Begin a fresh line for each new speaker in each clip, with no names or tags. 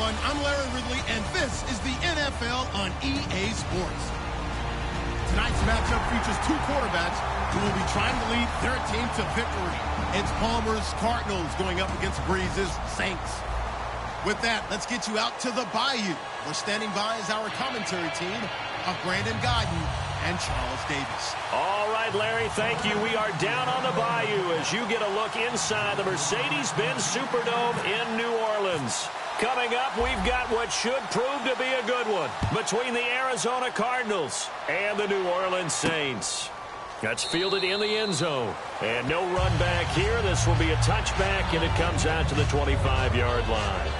everyone. I'm Larry Ridley, and this is the NFL on EA Sports. Tonight's matchup features two quarterbacks who will be trying to lead their team to victory. It's Palmer's Cardinals going up against Breeze's Saints. With that, let's get you out to the Bayou. We're standing by as our commentary team of Brandon Godden and Charles Davis.
All right, Larry, thank you. We are down on the Bayou as you get a look inside the Mercedes-Benz Superdome in New Orleans. Coming up, we've got what should prove to be a good one between the Arizona Cardinals and the New Orleans Saints. That's fielded in the end zone. And no run back here. This will be a touchback, and it comes out to the 25-yard line.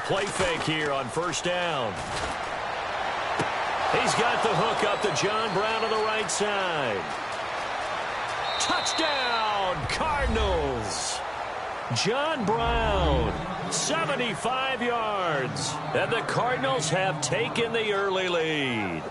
Play fake here on first down. He's got the hook up to John Brown on the right side. Touchdown, Cardinals. John Brown, 75 yards. And the Cardinals have taken the early lead.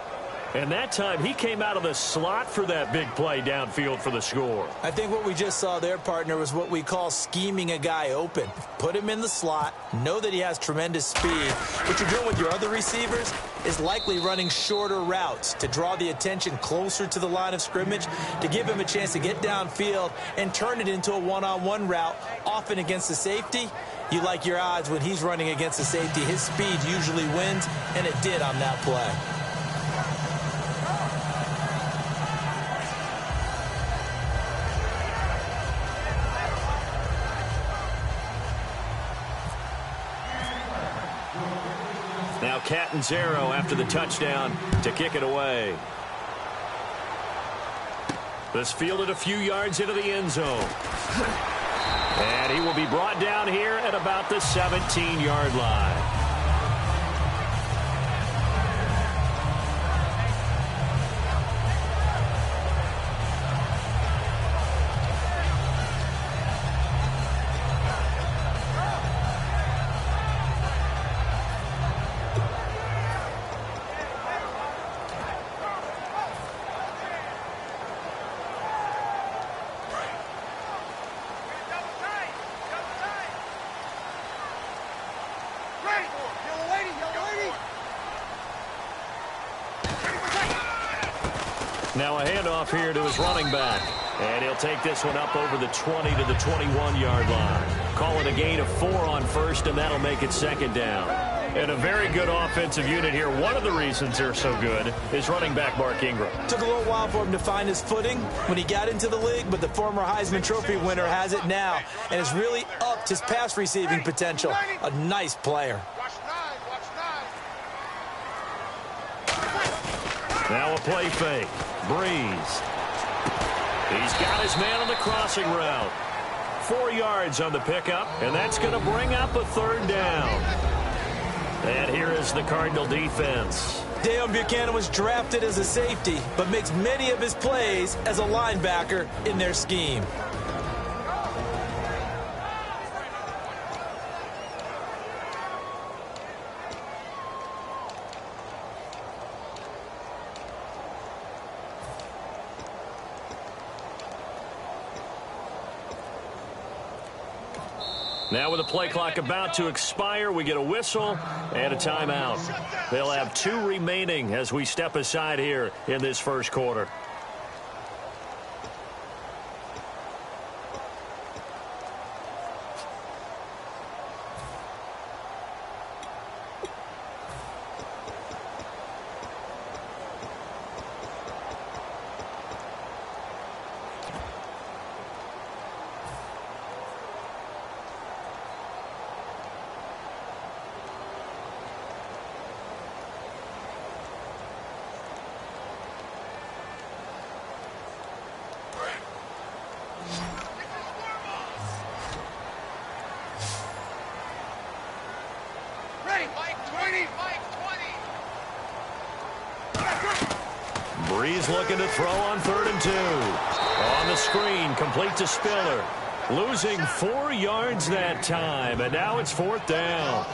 And that time, he came out of the slot for that big play downfield for the score.
I think what we just saw there, partner, was what we call scheming a guy open. Put him in the slot, know that he has tremendous speed. What you're doing with your other receivers is likely running shorter routes to draw the attention closer to the line of scrimmage, to give him a chance to get downfield and turn it into a one-on-one route, often against the safety. You like your odds when he's running against the safety. His speed usually wins, and it did on that play.
Now Catanzaro after the touchdown to kick it away. This fielded a few yards into the end zone. And he will be brought down here at about the 17-yard line. Now a handoff here to his running back. And he'll take this one up over the 20 to the 21-yard line. Call it a gain of 4 on first, and that'll make it second down. And a very good offensive unit here. One of the reasons they're so good is running back Mark Ingram.
Took a little while for him to find his footing when he got into the league, but the former Heisman Trophy winner has it now and has really upped his pass receiving potential. A nice player.
Now a play fake. Breeze. He's got his man on the crossing route. 4 yards on the pickup, and that's going to bring up a third down. And here is the Cardinal defense.
Deion Buchanan was drafted as a safety, but makes many of his plays as a linebacker in their scheme.
Now with the play clock about to expire, we get a whistle and a timeout. They'll have 2 remaining as we step aside here in this first quarter. Breeze looking to throw on 3rd and 2. On the screen, complete to Spiller. Losing 4 yards that time, and now it's 4th down.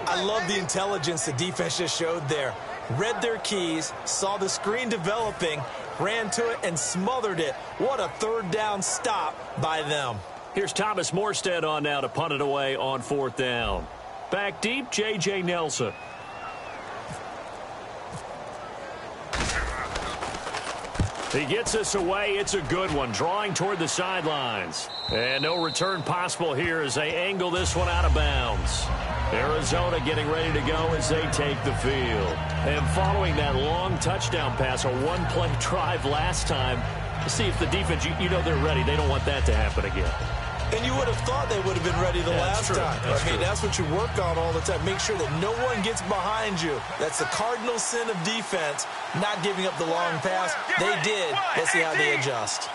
I love the intelligence the defense just showed there. Read their keys, saw the screen developing, ran to it, and smothered it. What a 3rd down stop by them.
Here's Thomas Morstead on now to punt it away on 4th down. Back deep, J.J. Nelson. He gets us away. It's a good one, drawing toward the sidelines. And no return possible here as they angle this one out of bounds. Arizona getting ready to go as they take the field. And following that long touchdown pass, a 1-play drive last time, to see if the defense, you know they're ready. They don't want that to happen again.
And you would have thought they would have been ready the last time. That's what you work on all the time. Make sure that no one gets behind you. That's the cardinal sin of defense, not giving up the long pass. They did. Let's see how they adjust.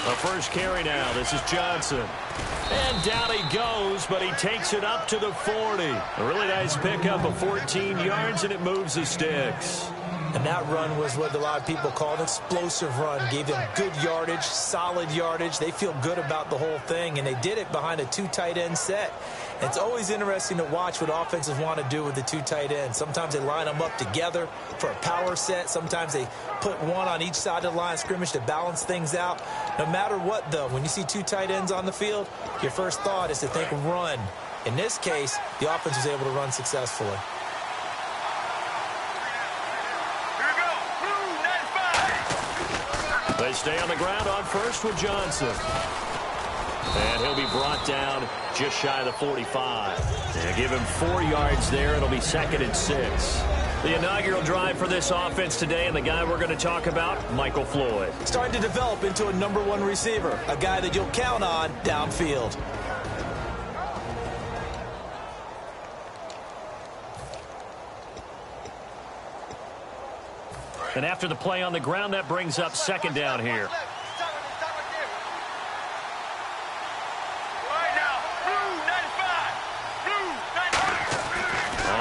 A first carry now. This is Johnson. And down he goes, but he takes it up to the 40. A really nice pickup of 14 yards, and it moves the sticks.
And that run was what a lot of people call an explosive run. Gave them good yardage, solid yardage. They feel good about the whole thing, and they did it behind a 2 tight end set. And it's always interesting to watch what offenses want to do with the 2 tight ends. Sometimes they line them up together for a power set. Sometimes they put one on each side of the line of scrimmage to balance things out. No matter what, though, when you see 2 tight ends on the field, your first thought is to think run. In this case, the offense was able to run successfully.
They stay on the ground on first with Johnson. And he'll be brought down just shy of the 45. And give him 4 yards there. It'll be 2nd and 6. The inaugural drive for this offense today, and the guy we're going to talk about, Michael Floyd.
Starting to develop into a #1 receiver, a guy that you'll count on downfield.
And after the play on the ground, that brings up 2nd down here.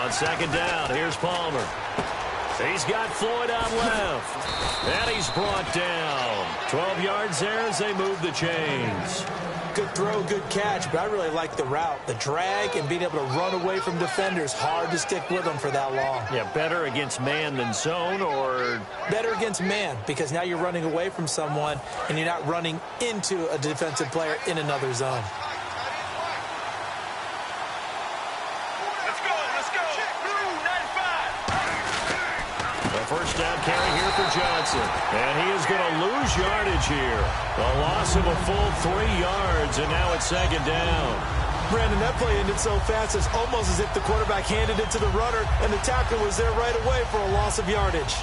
On 2nd down, here's Palmer. He's got Floyd out left. And he's brought down. 12 yards there as they move the chains.
Good throw, good catch, but I really like the route. The drag and being able to run away from defenders. Hard to stick with them for that long.
Yeah, better against man than zone, or?
Better against man, because now you're running away from someone and you're not running into a defensive player in another zone.
first down carry here for Johnson. And he is going to lose yardage here. A loss of a full 3 yards, and now it's second down.
Brandon, that play ended so fast, it's almost as if the quarterback handed it to the runner, and the tackler was there right away for a loss of yardage.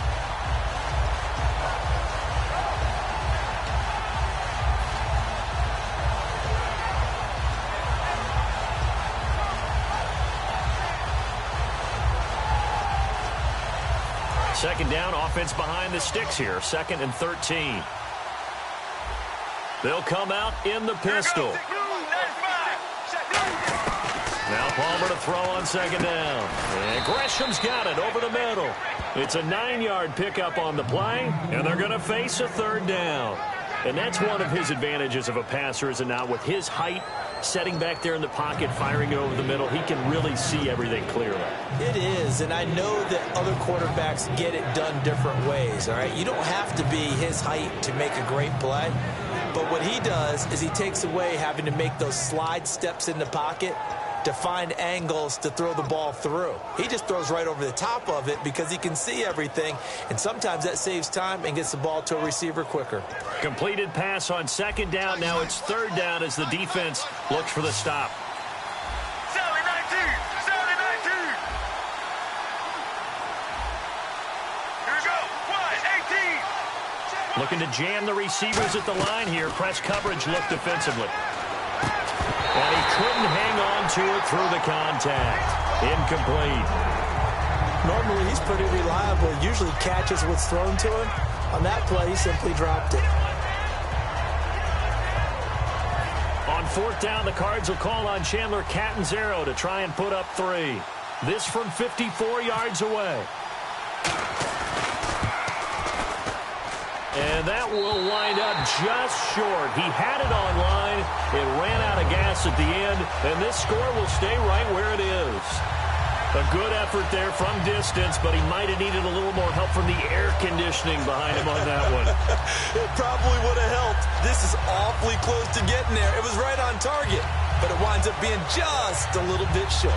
Second down, offense behind the sticks here. 2nd and 13. They'll come out in the pistol. Now Palmer to throw on second down. And Gresham's got it over the middle. It's a 9-yard pickup on the play, and they're going to face a 3rd down. And that's one of his advantages of a passer, is it not? With his height, setting back there in the pocket, firing it over the middle, he can really see everything clearly.
It is, and I know that other quarterbacks get it done different ways, all right? You don't have to be his height to make a great play, but what he does is he takes away having to make those slide steps in the pocket to find angles to throw the ball through. He just throws right over the top of it because he can see everything, and sometimes that saves time and gets the ball to a receiver quicker.
Completed pass on second down. Now it's 3rd down as the defense looks for the stop. Looking to jam the receivers at the line here. Press coverage look defensively. And he couldn't hang on to it through the contact. Incomplete.
Normally, he's pretty reliable. Usually catches what's thrown to him. On that play, he simply dropped it.
On 4th down, the Cards will call on Chandler Catanzaro to try and put up 3. This from 54 yards away. And that will wind up just short. He had it on line. It ran out of gas at the end, and this score will stay right where it is. A good effort there from distance, but he might have needed a little more help from the air conditioning behind him on that one.
It probably would have helped. This is awfully close to getting there. It was right on target, but it winds up being just a little bit short.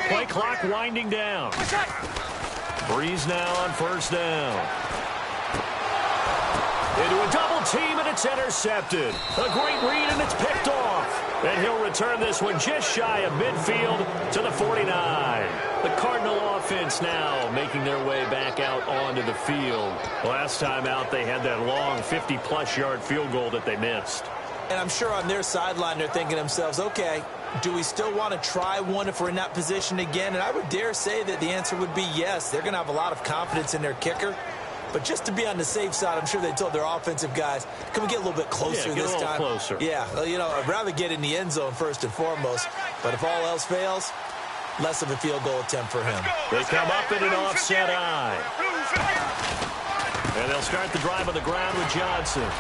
Play clock winding down. Breeze now on 1st down. Into a double team, and it's intercepted. A great read, and it's picked off. And he'll return this one just shy of midfield to the 49. The Cardinal offense now making their way back out onto the field. Last time out, they had that long 50-plus yard field goal that they missed.
And I'm sure on their sideline, they're thinking to themselves, okay, do we still want to try one if we're in that position again? And I would dare say that the answer would be yes. They're going to have a lot of confidence in their kicker. But just to be on the safe side, I'm sure they told their offensive guys, can we get a little bit closer this time?
Closer.
Yeah, you know, I'd rather get in the end zone first and foremost. But if all else fails, less of a field goal attempt for him.
They come up in an offset eye. And they'll start the drive on the ground with Johnson.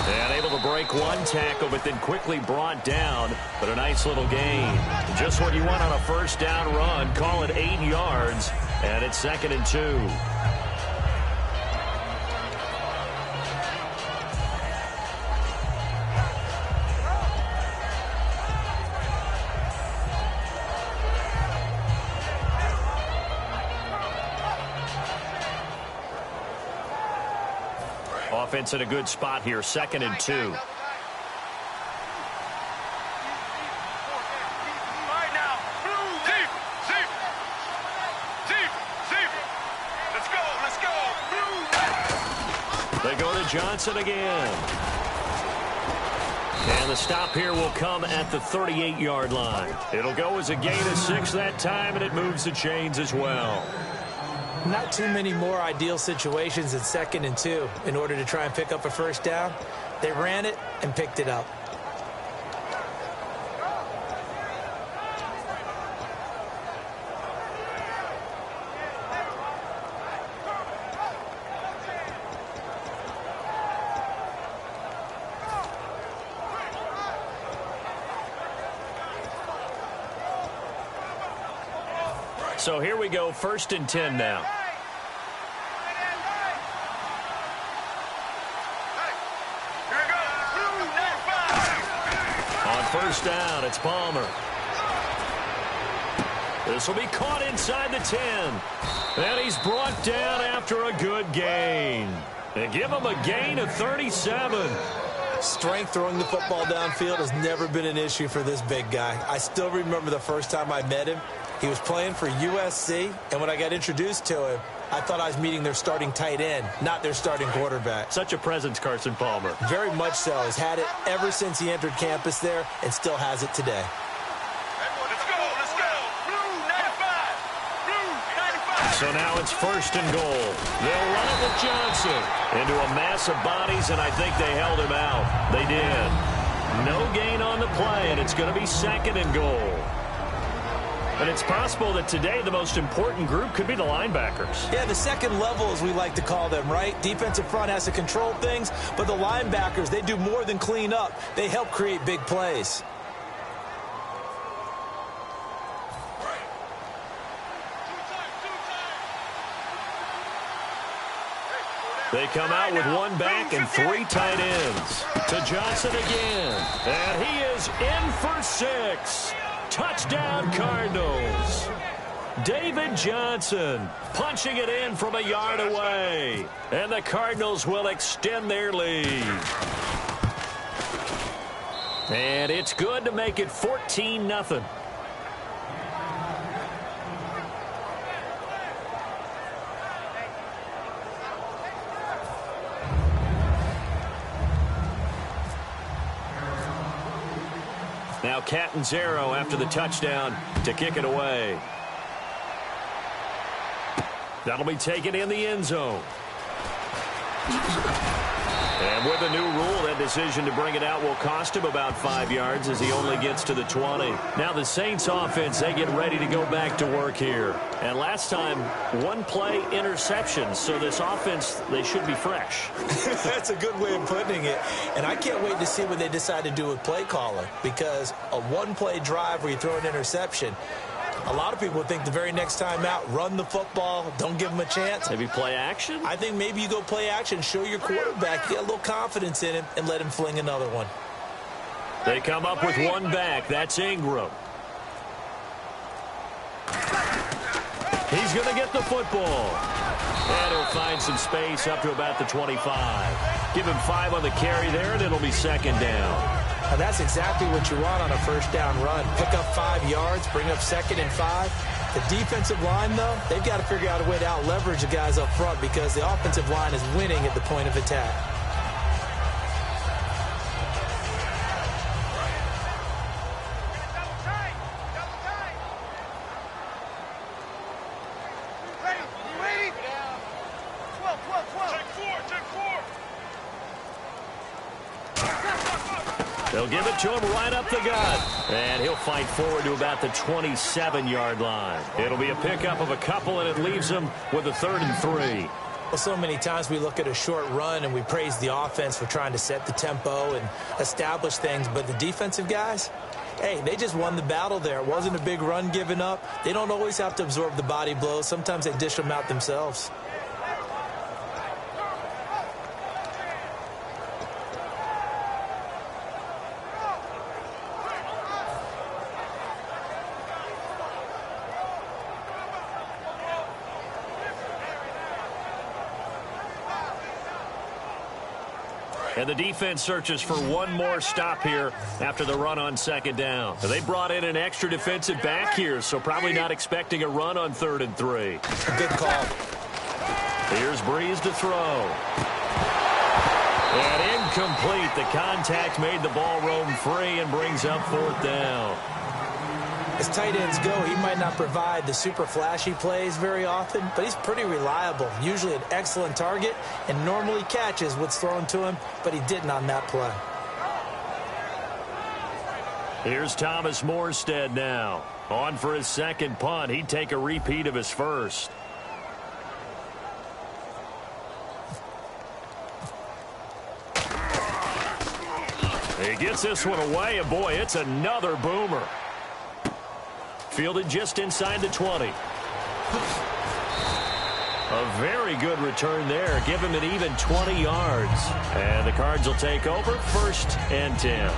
And able to break one tackle, but then quickly brought down. But a nice little gain. Just what you want on a 1st down run. Call it 8 yards. And it's 2nd and 2. Offense in a good spot here, 2nd and 2. They go to Johnson again. And the stop here will come at the 38-yard line. It'll go as a gain of 6 that time, and it moves the chains as well.
Not too many more ideal situations in 2nd and 2 in order to try and pick up a 1st down. They ran it and picked it up.
So here we go, 1st and 10 now. On 1st down, it's Palmer. This will be caught inside the 10. And he's brought down after a good gain. And give him a gain of 37.
Strength throwing the football downfield has never been an issue for this big guy. I still remember the first time I met him. He was playing for USC, and when I got introduced to him, I thought I was meeting their starting tight end, not their starting quarterback.
Such a presence, Carson Palmer.
Very much so. He's had it ever since he entered campus there and still has it today.
So now it's 1st and goal. They'll run it with Johnson into a mass of bodies, and I think they held him out. They did. No gain on the play, and it's going to be 2nd and goal. And it's possible that today the most important group could be the linebackers.
Yeah, the second level, as we like to call them, right? Defensive front has to control things, but the linebackers, they do more than clean up. They help create big plays.
They come out with 1 back and 3 tight ends. To Johnson again. And he is in for 6. Touchdown, Cardinals. David Johnson punching it in from a yard away. And the Cardinals will extend their lead. And it's good to make it 14-0. Now Catanzaro after the touchdown to kick it away. That'll be taken in the end zone. And with a new rule, that decision to bring it out will cost him about 5 yards as he only gets to the 20. Now the Saints offense, they get ready to go back to work here. And last time, 1 play interception. So this offense, they should be fresh.
That's a good way of putting it. And I can't wait to see what they decide to do with play calling, because a 1-play drive where you throw an interception, a lot of people think the very next time out, run the football, don't give them a chance.
Maybe play action?
I think maybe you go play action, show your quarterback, get a little confidence in him, and let him fling another one.
They come up with 1 back. That's Ingram. He's going to get the football. And he'll find some space up to about the 25. Give him 5 on the carry there, and it'll be 2nd down.
And that's exactly what you want on a 1st down run. Pick up 5 yards, bring up 2nd and 5. The defensive line, though, they've got to figure out a way to out-leverage the guys up front because the offensive line is winning at the point of attack.
They'll give it to him right up the gut. And he'll fight forward to about the 27-yard line. It'll be a pickup of a couple, and it leaves him with a 3rd and 3.
Well, so many times we look at a short run and we praise the offense for trying to set the tempo and establish things. But the defensive guys, hey, they just won the battle there. It wasn't a big run given up. They don't always have to absorb the body blows. Sometimes they dish them out themselves.
And the defense searches for 1 more stop here after the run on 2nd down. They brought in an extra defensive back here, so probably not expecting a run on 3rd and 3.
Good call.
Here's Breeze to throw. And incomplete. The contact made the ball roam free and brings up 4th down.
As tight ends go, he might not provide the super flashy plays very often, but he's pretty reliable, usually an excellent target, and normally catches what's thrown to him, but he didn't on that play.
Here's Thomas Morstead now. On for his 2nd punt. He'd take a repeat of his 1st. He gets this one away, and boy, it's another boomer. Fielded just inside the 20. A very good return there. Give him an even 20 yards. And the Cards will take over 1st and 10.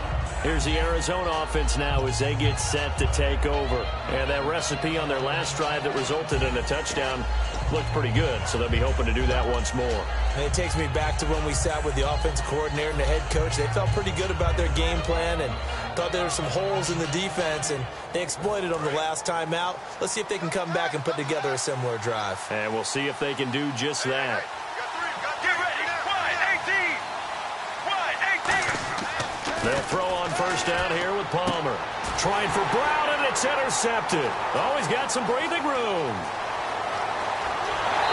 Here's the Arizona offense now as they get set to take over. And that recipe on their last drive that resulted in a touchdown looked pretty good, so they'll be hoping to do that once more.
And it takes me back to when we sat with the offensive coordinator and the head coach. They felt pretty good about their game plan and thought there were some holes in the defense, and they exploited them the last time out. Let's see if they can come back and put together a similar drive.
And we'll see if they can do just that. They'll throw on 1st down here with Palmer. Trying for Brown, and it's intercepted. Oh, he's got some breathing room.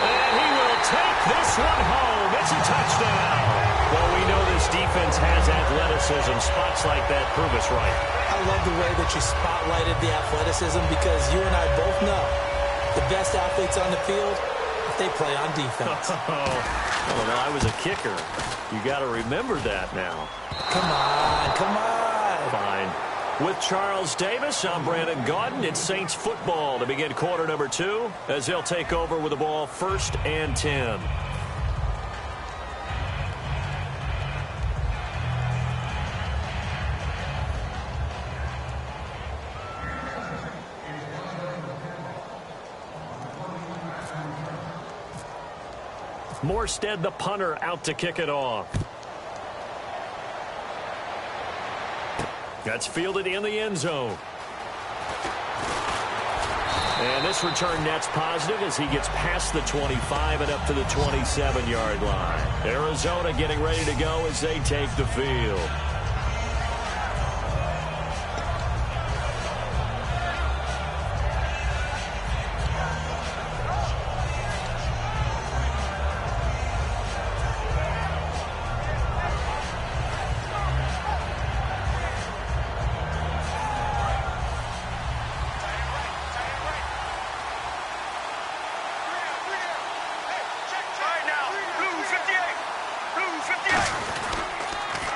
And he will take this one home. It's a touchdown. Well, we know this defense has athleticism. Spots like that prove us right.
I love the way that you spotlighted the athleticism because you and I both know the best athletes on the field, they play on defense.
Well, I was a kicker. You got to remember that now.
Come on, come on.
Fine. With Charles Davis, I'm Brandon Gaudin. It's Saints football to begin quarter number 2 as they'll take over with the ball 1st and 10. Morstead, the punter, out to kick it off. That's fielded in the end zone. And this return net's positive as he gets past the 25 and up to the 27-yard line. Arizona getting ready to go as they take the field.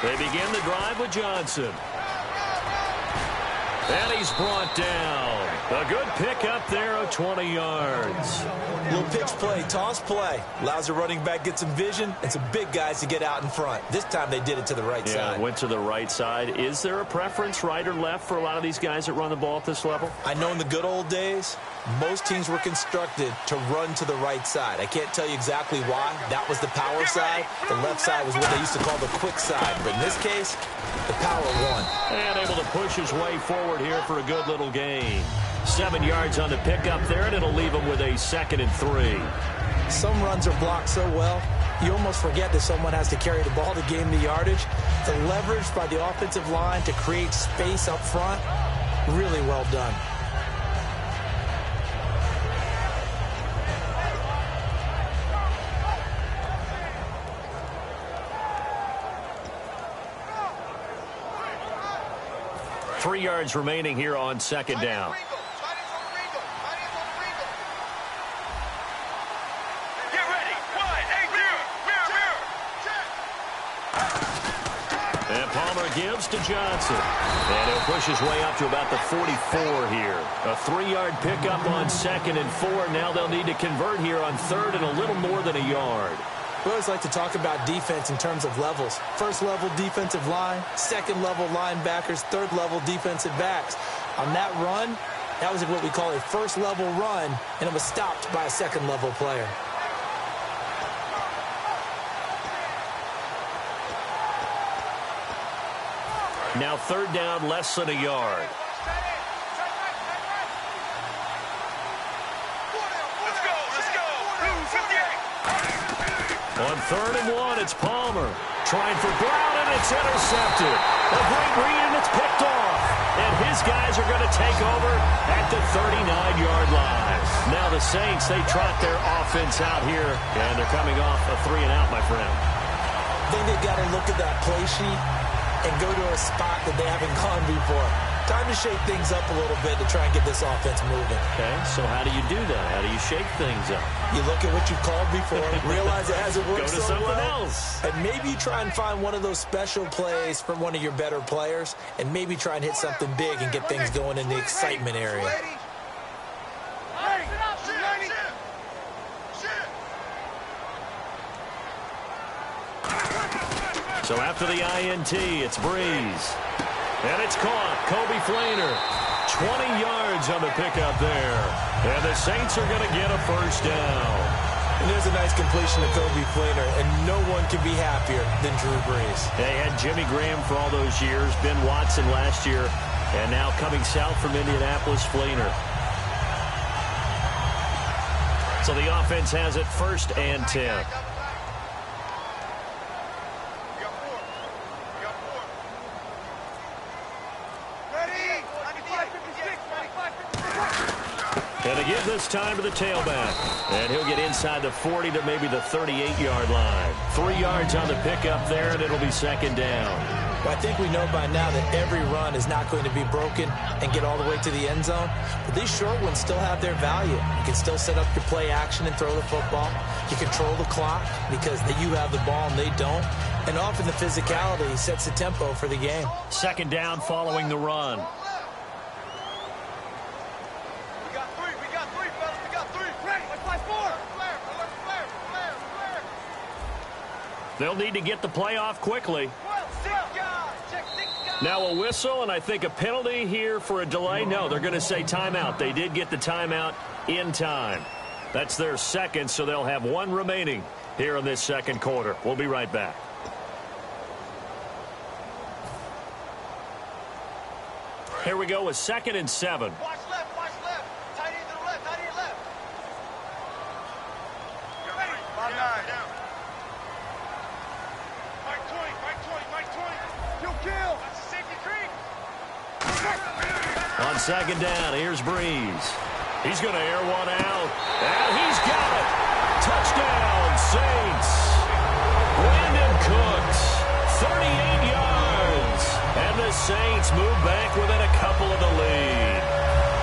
They begin the drive with Johnson. And he's brought down. A good pickup there of 20 yards.
Little pitch play, toss play. Allows the running back get some vision and some big guys to get out in front. This time they did it to the right side.
Went to the right side. Is there a preference, right or left, for a lot of these guys that run the ball at this level?
I know in the good old days, most teams were constructed to run to the right side. I can't tell you exactly why. That was the power side. The left side was what they used to call the quick side. But in this case, the power won.
And able to push his way forward here for a good little gain. 7 yards on the pickup there, and it'll leave him with a 2nd and 3.
Some runs are blocked so well, you almost forget that someone has to carry the ball to gain the yardage. The leverage by the offensive line to create space up front, really well done.
Three yards remaining here on 2nd down. And Palmer gives to Johnson. And he'll push his way up to about the 44 here. A 3-yard pickup on 2nd and 4. Now they'll need to convert here on 3rd and a little more than a yard.
We always like to talk about defense in terms of levels. 1st level defensive line, 2nd level linebackers, 3rd level defensive backs. On that run, that was what we call a 1st level run, and it was stopped by a 2nd level player.
Now 3rd down, less than a yard. On 3rd and 1, it's Palmer. Trying for Brown, and it's intercepted. A great read, and it's picked off. And his guys are going to take over at the 39-yard line. Now the Saints, they trot their offense out here, and they're coming off a 3-and-out, my friend.
I think they've got to look at that play sheet and go to a spot that they haven't gone before. Time to shake things up a little bit to try and get this offense moving.
Okay, so how do you do that? How do you shake things up?
You look at what you've called before, realize it hasn't worked
so well. Go to something else.
And maybe you try and find one of those special plays from one of your better players, and maybe try and hit something big and get things going in the excitement area.
So after the INT, it's Breeze. And it's caught. Kobe Fleener. 20 yards on the pickup there. And the Saints are going to get a first down.
And there's a nice completion to Kobe Fleener, and no one can be happier than Drew Brees.
They had Jimmy Graham for all those years, Ben Watson last year, and now coming south from Indianapolis, Fleener. So the offense has it 1st and 10. And they give this time to the tailback. And he'll get inside the 40 to maybe the 38-yard line. 3 yards on the pickup there, and it'll be 2nd down.
Well, I think we know by now that every run is not going to be broken and get all the way to the end zone. But these short ones still have their value. You can still set up your play action and throw the football. You control the clock because you have the ball and they don't. And often the physicality sets the tempo for the game.
2nd down following the run. They'll need to get the play off quickly. Now a whistle, and I think a penalty here for a delay. No, they're going to say timeout. They did get the timeout in time. That's their 2nd, so they'll have 1 remaining here in this 2nd quarter. We'll be right back. Here we go with 2nd and 7.
Watch left, watch left. Tight end to the left, tight end left. You're ready. 5-9. Mike 20, Mike 20, Mike 20. You'll kill. That's a safety creek.
On 2nd down, here's Breeze. He's going to air one out. And he's got it. Touchdown, Saints. Brandon Cooks, 38 yards. And the Saints move back within a couple of the lead.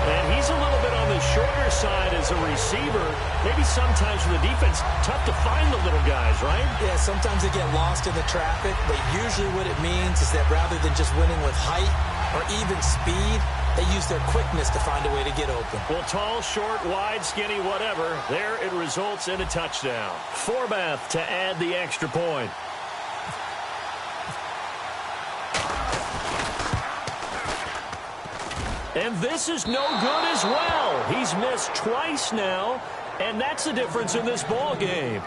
And he's a little bit on the shorter side as a receiver. Maybe sometimes for the defense, tough to find the little guys, right?
Yeah, sometimes they get lost in the traffic, but usually what it means is that rather than just winning with height or even speed, they use their quickness to find a way to get open.
Well, tall, short, wide, skinny, whatever, there it results in a touchdown. Forbath to add the extra point. And this is no good as well. He's missed twice now, and that's the difference in this ball game.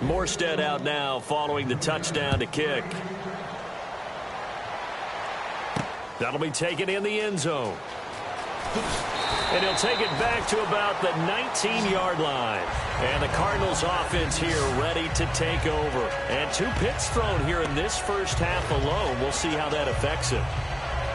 Morstead out now following the touchdown to kick. That'll be taken in the end zone. And he'll take it back to about the 19-yard line. And the Cardinals offense here ready to take over. And 2 picks thrown here in this first half alone. We'll see how that affects him.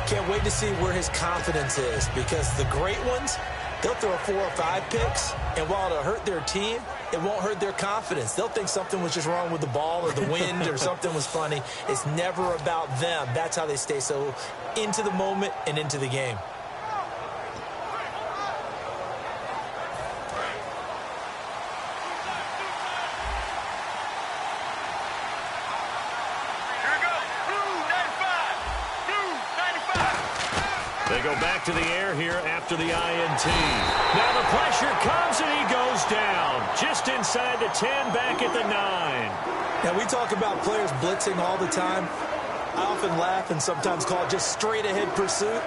Can't wait to see where his confidence is, because the great ones, they'll throw 4 or 5 picks, and while it'll hurt their team, it won't hurt their confidence. They'll think something was just wrong with the ball or the wind or something was funny. It's never about them. That's how they stay so into the moment and into the game.
They go back to the air here after the INT. Now the pressure comes and he goes down. Just inside the 10, back at the 9.
Now we talk about players blitzing all the time. I often laugh and sometimes call it just straight ahead pursuit.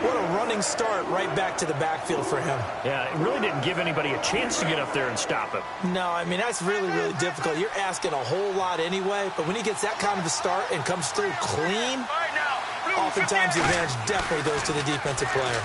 What a running start right back to the backfield for him.
Yeah, it really didn't give anybody a chance to get up there and stop him.
No, I mean, that's really, really difficult. You're asking a whole lot anyway, but when he gets that kind of a start and comes through clean, oftentimes the advantage definitely goes to the defensive player.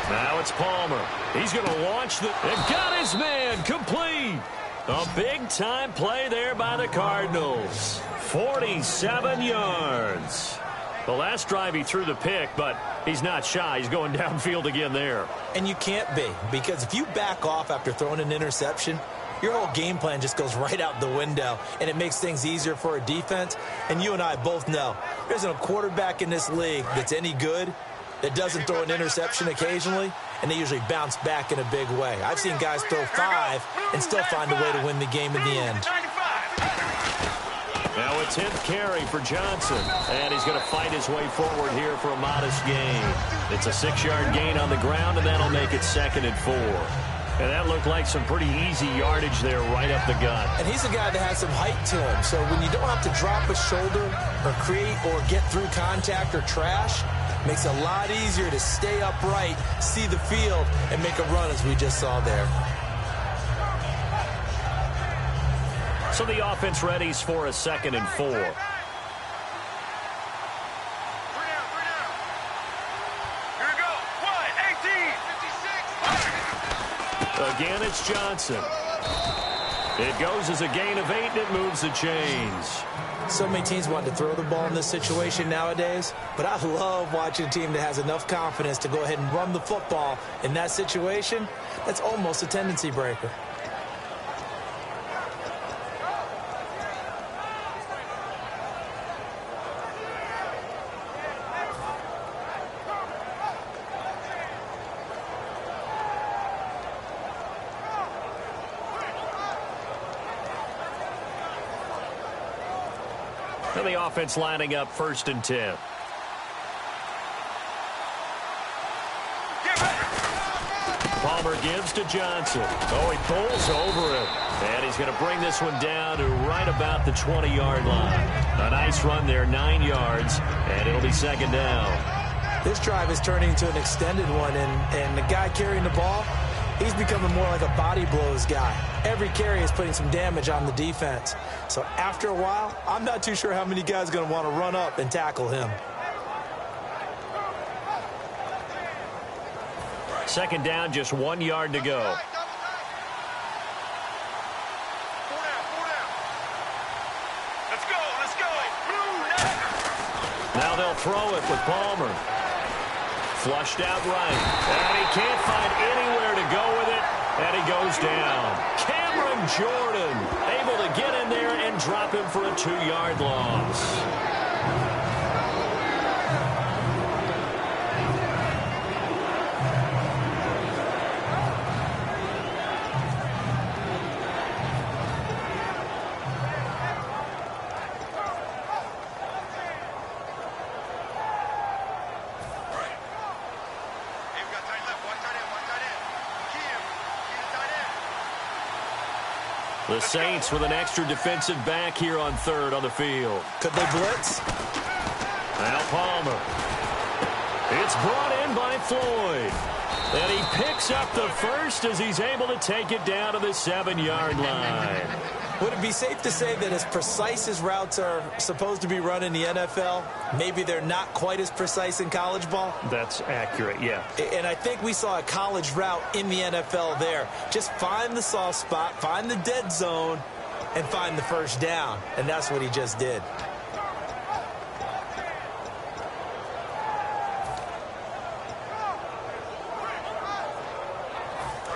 Now it's Palmer. He's going to launch and got his man complete. A big-time play there by the Cardinals. 47 yards. The last drive he threw the pick, but he's not shy. He's going downfield again there.
And you can't be, because if you back off after throwing an interception, your whole game plan just goes right out the window, and it makes things easier for a defense. And you and I both know there isn't a quarterback in this league that's any good that doesn't throw an interception occasionally, and they usually bounce back in a big way. I've seen guys throw 5 and still find a way to win the game in the end.
Now a 10th carry for Johnson, and he's going to fight his way forward here for a modest gain. It's a 6-yard gain on the ground, and that'll make it 2nd and 4. And that looked like some pretty easy yardage there right up the gut.
And he's a guy that has some height to him, so when you don't have to drop a shoulder or create or get through contact or trash, makes it a lot easier to stay upright, see the field, and make a run as we just saw there.
So the offense readies for a 2nd and 4. Again, it's Johnson. It goes as a gain of 8, and it moves the chains.
So many teams want to throw the ball in this situation nowadays, but I love watching a team that has enough confidence to go ahead and run the football in that situation. That's almost a tendency breaker.
And the offense lining up 1st and 10. Palmer gives to Johnson. Oh, he pulls over it. And he's going to bring this one down to right about the 20-yard line. A nice run there, 9 yards, and it'll be 2nd down.
This drive is turning into an extended one, and the guy carrying the ball, he's becoming more like a body blows guy. Every carry is putting some damage on the defense. So after a while, I'm not too sure how many guys are going to want to run up and tackle him.
2nd down, just 1 yard to go.
Let's go.
Now they'll throw it with Palmer. Flushed out right. And he can't find anywhere to go with it. And he goes down. Cameron Jordan able to get in there and drop him for a 2-yard loss. The Saints with an extra defensive back here on 3rd on the field.
Could they blitz?
Now Palmer. It's brought in by Floyd. And he picks up the 1st as he's able to take it down to the 7-yard line.
Would it be safe to say that as precise as routes are supposed to be run in the NFL, maybe they're not quite as precise in college ball?
That's accurate, yeah.
And I think we saw a college route in the NFL there. Just find the soft spot, find the dead zone, and find the 1st down. And that's what he just did.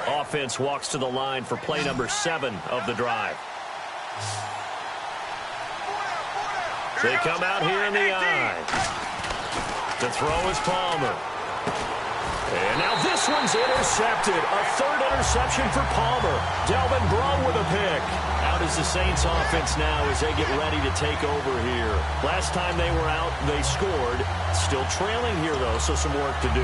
Offense walks to the line for play number 7 of the drive. They come out here in the eye. The throw is Palmer. And now this one's intercepted. A 3rd interception for Palmer. Delvin Breaux with a pick. Out is the Saints offense now as they get ready to take over here. Last time they were out, they scored. Still trailing here, though, so some work to do.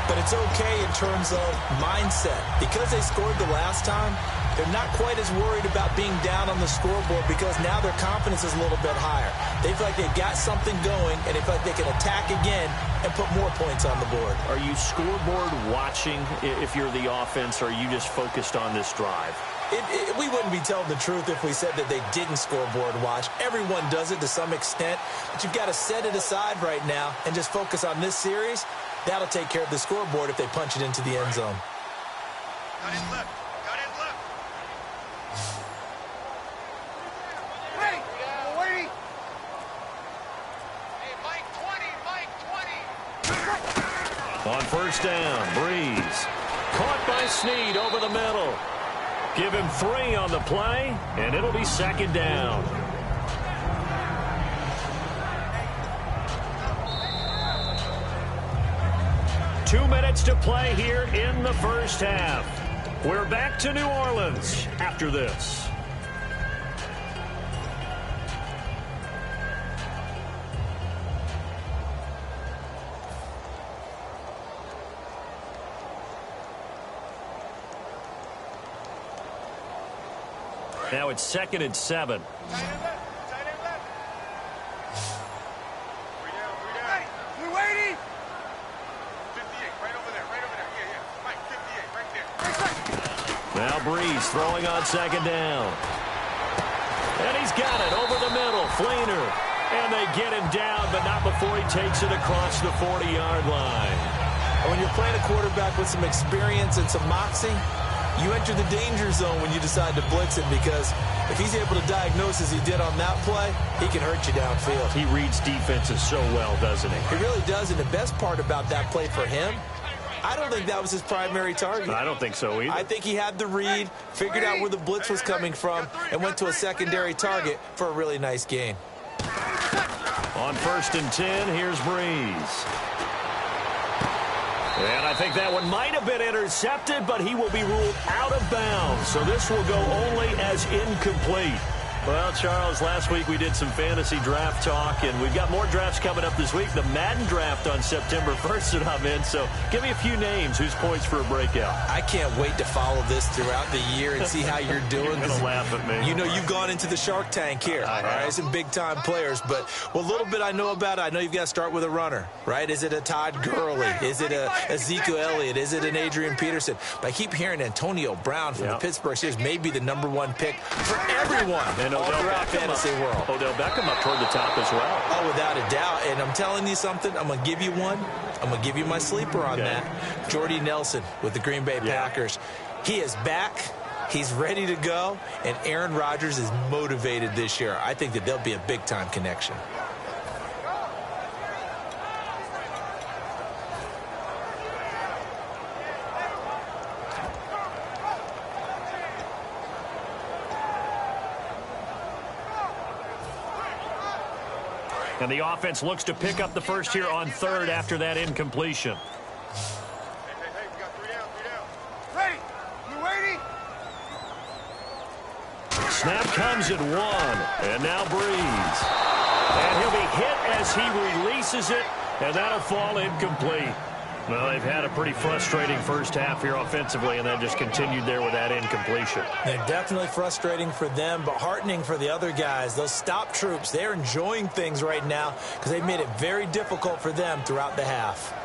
But it's okay in terms of mindset. Because they scored the last time, they're not quite as worried about being down on the scoreboard because now their confidence is a little bit higher. They feel like they've got something going, and they feel like they can attack again and put more points on the board.
Are you scoreboard watching if you're the offense, or are you just focused on this drive?
We wouldn't be telling the truth if we said that they didn't scoreboard watch. Everyone does it to some extent, but you've got to set it aside right now and just focus on this series. That'll take care of the scoreboard if they punch it into the end zone.
Got his left. Wait. Hey, Mike 20.
On 1st down, Breeze. Caught by Snead over the middle. Give him 3 on the play, and it'll be second down. Two minutes to play here in the first half. We're back to New Orleans after this. Now it's 2nd and 7.
We're waiting. 58, right over there. Yeah. Mike, 58, right there.
Now Breeze throwing on 2nd down. And he's got it over the middle. Fleener. And they get him down, but not before he takes it across the 40-yard line.
When you're playing a quarterback with some experience and some moxie, you enter the danger zone when you decide to blitz him, because if he's able to diagnose as he did on that play, he can hurt you downfield.
He reads defenses so well, doesn't he?
He really does, and the best part about that play for him, I don't think that was his primary target.
I don't think so either.
I think he had the read, figured out where the blitz was coming from, and went to a secondary target for a really nice gain.
On 1st and 10, here's Breeze. And I think that one might have been intercepted, but he will be ruled out of bounds. So this will go only as incomplete. Well, Charles, last week we did some fantasy draft talk, and we've got more drafts coming up this week. The Madden draft on September 1st that I'm in. So give me a few names. Who's poised for a breakout?
I can't wait to follow this throughout the year and see how you're doing.
You're going to laugh at me.
You know, you've gone into the Shark Tank here. All right, some big-time players. But what little bit I know about it, I know you've got to start with a runner, right? Is it a Todd Gurley? Is it a Ezekiel Elliott? Is it an Adrian Peterson? But I keep hearing Antonio Brown from the Pittsburgh Steelers may be the #1 pick for everyone.
And
all throughout fantasy world.
Odell Beckham up toward the top as well.
Oh, without a doubt. And I'm telling you something. I'm going to give you one. I'm going to give you my sleeper on that. Jordy Nelson with the Green Bay Packers. He is back. He's ready to go. And Aaron Rodgers is motivated this year. I think that there'll be a big-time connection.
And the offense looks to pick up the first here on 3rd after that incompletion.
Hey, we got 3 down. Ready? We're waiting.
Snap comes at 1. And now Breeze. And he'll be hit as he releases it. And that'll fall incomplete. Well, they've had a pretty frustrating first half here offensively, and then just continued there with that incompletion.
They're definitely frustrating for them, but heartening for the other guys. Those stop troops, they're enjoying things right now because they've made it very difficult for them throughout the half.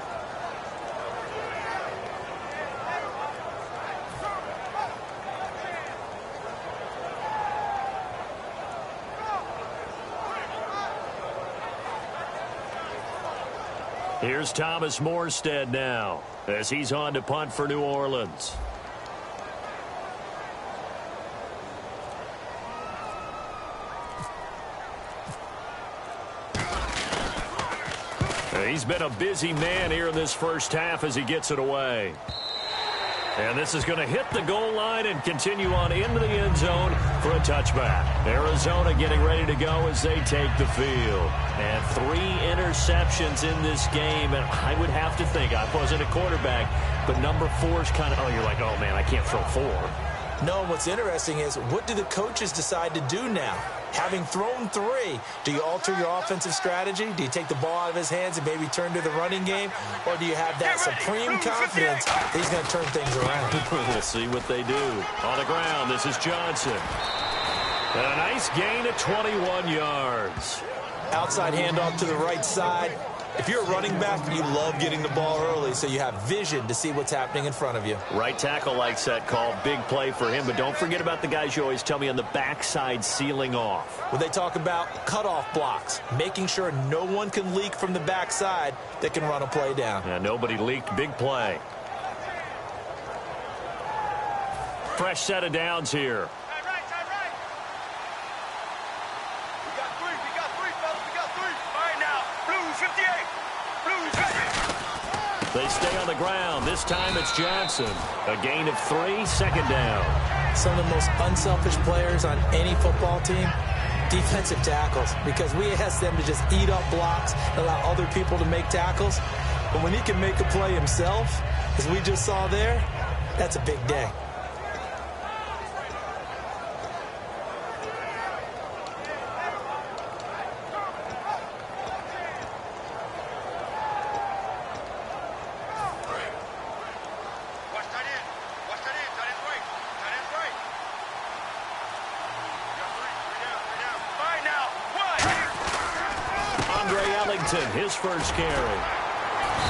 Here's Thomas Morstead now as he's on to punt for New Orleans. He's been a busy man here in this first half as he gets it away. And this is going to hit the goal line and continue on into the end zone for a touchback. Arizona getting ready to go as they take the field. And 3 interceptions in this game. And I would have to think, I wasn't a quarterback, but number 4 is kind of, oh, you're like, oh, man, I can't throw 4.
No, what's interesting is, what do the coaches decide to do now? Having thrown 3, do you alter your offensive strategy? Do you take the ball out of his hands and maybe turn to the running game? Or do you have that supreme confidence that he's going to turn things around?
We'll see what they do. On the ground, this is Johnson. And a nice gain of 21 yards.
Outside handoff to the right side. If you're a running back, you love getting the ball early so you have vision to see what's happening in front of you.
Right tackle likes that call. Big play for him. But don't forget about the guys you always tell me on the backside sealing off.
When they talk about cutoff blocks, making sure no one can leak from the backside that can run a play down.
Yeah, nobody leaked. Big play. Fresh set of downs here. They stay on the ground. This time it's Johnson. A gain of 3, second down.
Some of the most unselfish players on any football team, defensive tackles, because we ask them to just eat up blocks and allow other people to make tackles. But when he can make a play himself, as we just saw there, that's a big day.
His first carry.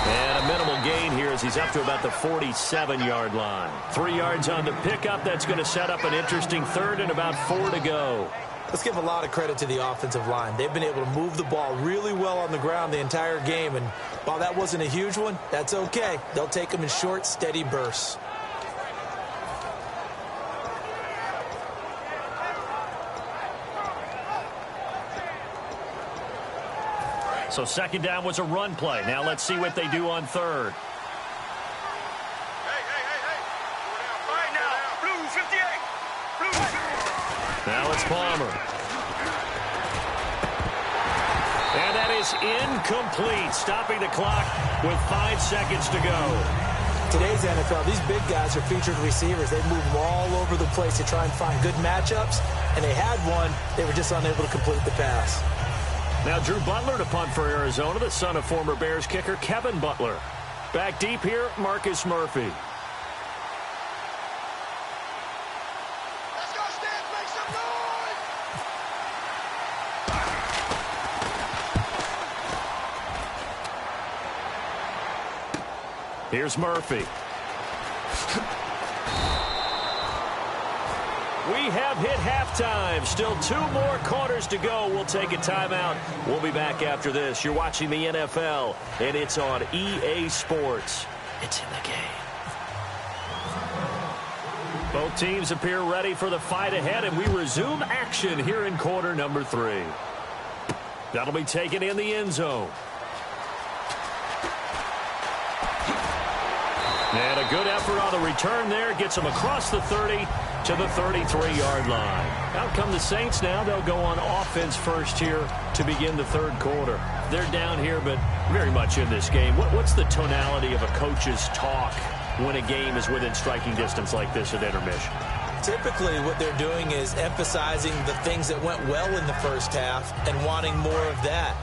And a minimal gain here as he's up to about the 47-yard line. 3 yards on the pickup. That's going to set up an interesting third and about 4 to go.
Let's give a lot of credit to the offensive line. They've been able to move the ball really well on the ground the entire game. And while that wasn't a huge one, that's okay. They'll take them in short, steady bursts.
So second down was a run play. Now let's see what they do on third.
Hey. Right now. Blue 58. Blue.
Now it's Palmer. And that is incomplete. Stopping the clock with 5 seconds to go.
Today's NFL, these big guys are featured receivers. They move all over the place to try and find good matchups. And they had one. They were just unable to complete the pass.
Now Drew Butler to punt for Arizona, the son of former Bears kicker Kevin Butler. Back deep here, Marcus Murphy.
Let's go, Stan. Make some noise.
Here's Murphy. We have hit halftime. Still 2 more quarters to go. We'll take a timeout. We'll be back after this. You're watching the NFL, and it's on EA Sports. It's in the game. Both teams appear ready for the fight ahead, and we resume action here in quarter number 3. That'll be taken in the end zone. And a good effort on the return there. Gets them across the 30 to the 33-yard line. Out come the Saints now. They'll go on offense first here to begin the third quarter. They're down here, but very much in this game. What's the tonality of a coach's talk when a game is within striking distance like this at intermission?
Typically, what they're doing is emphasizing the things that went well in the first half and wanting more of that.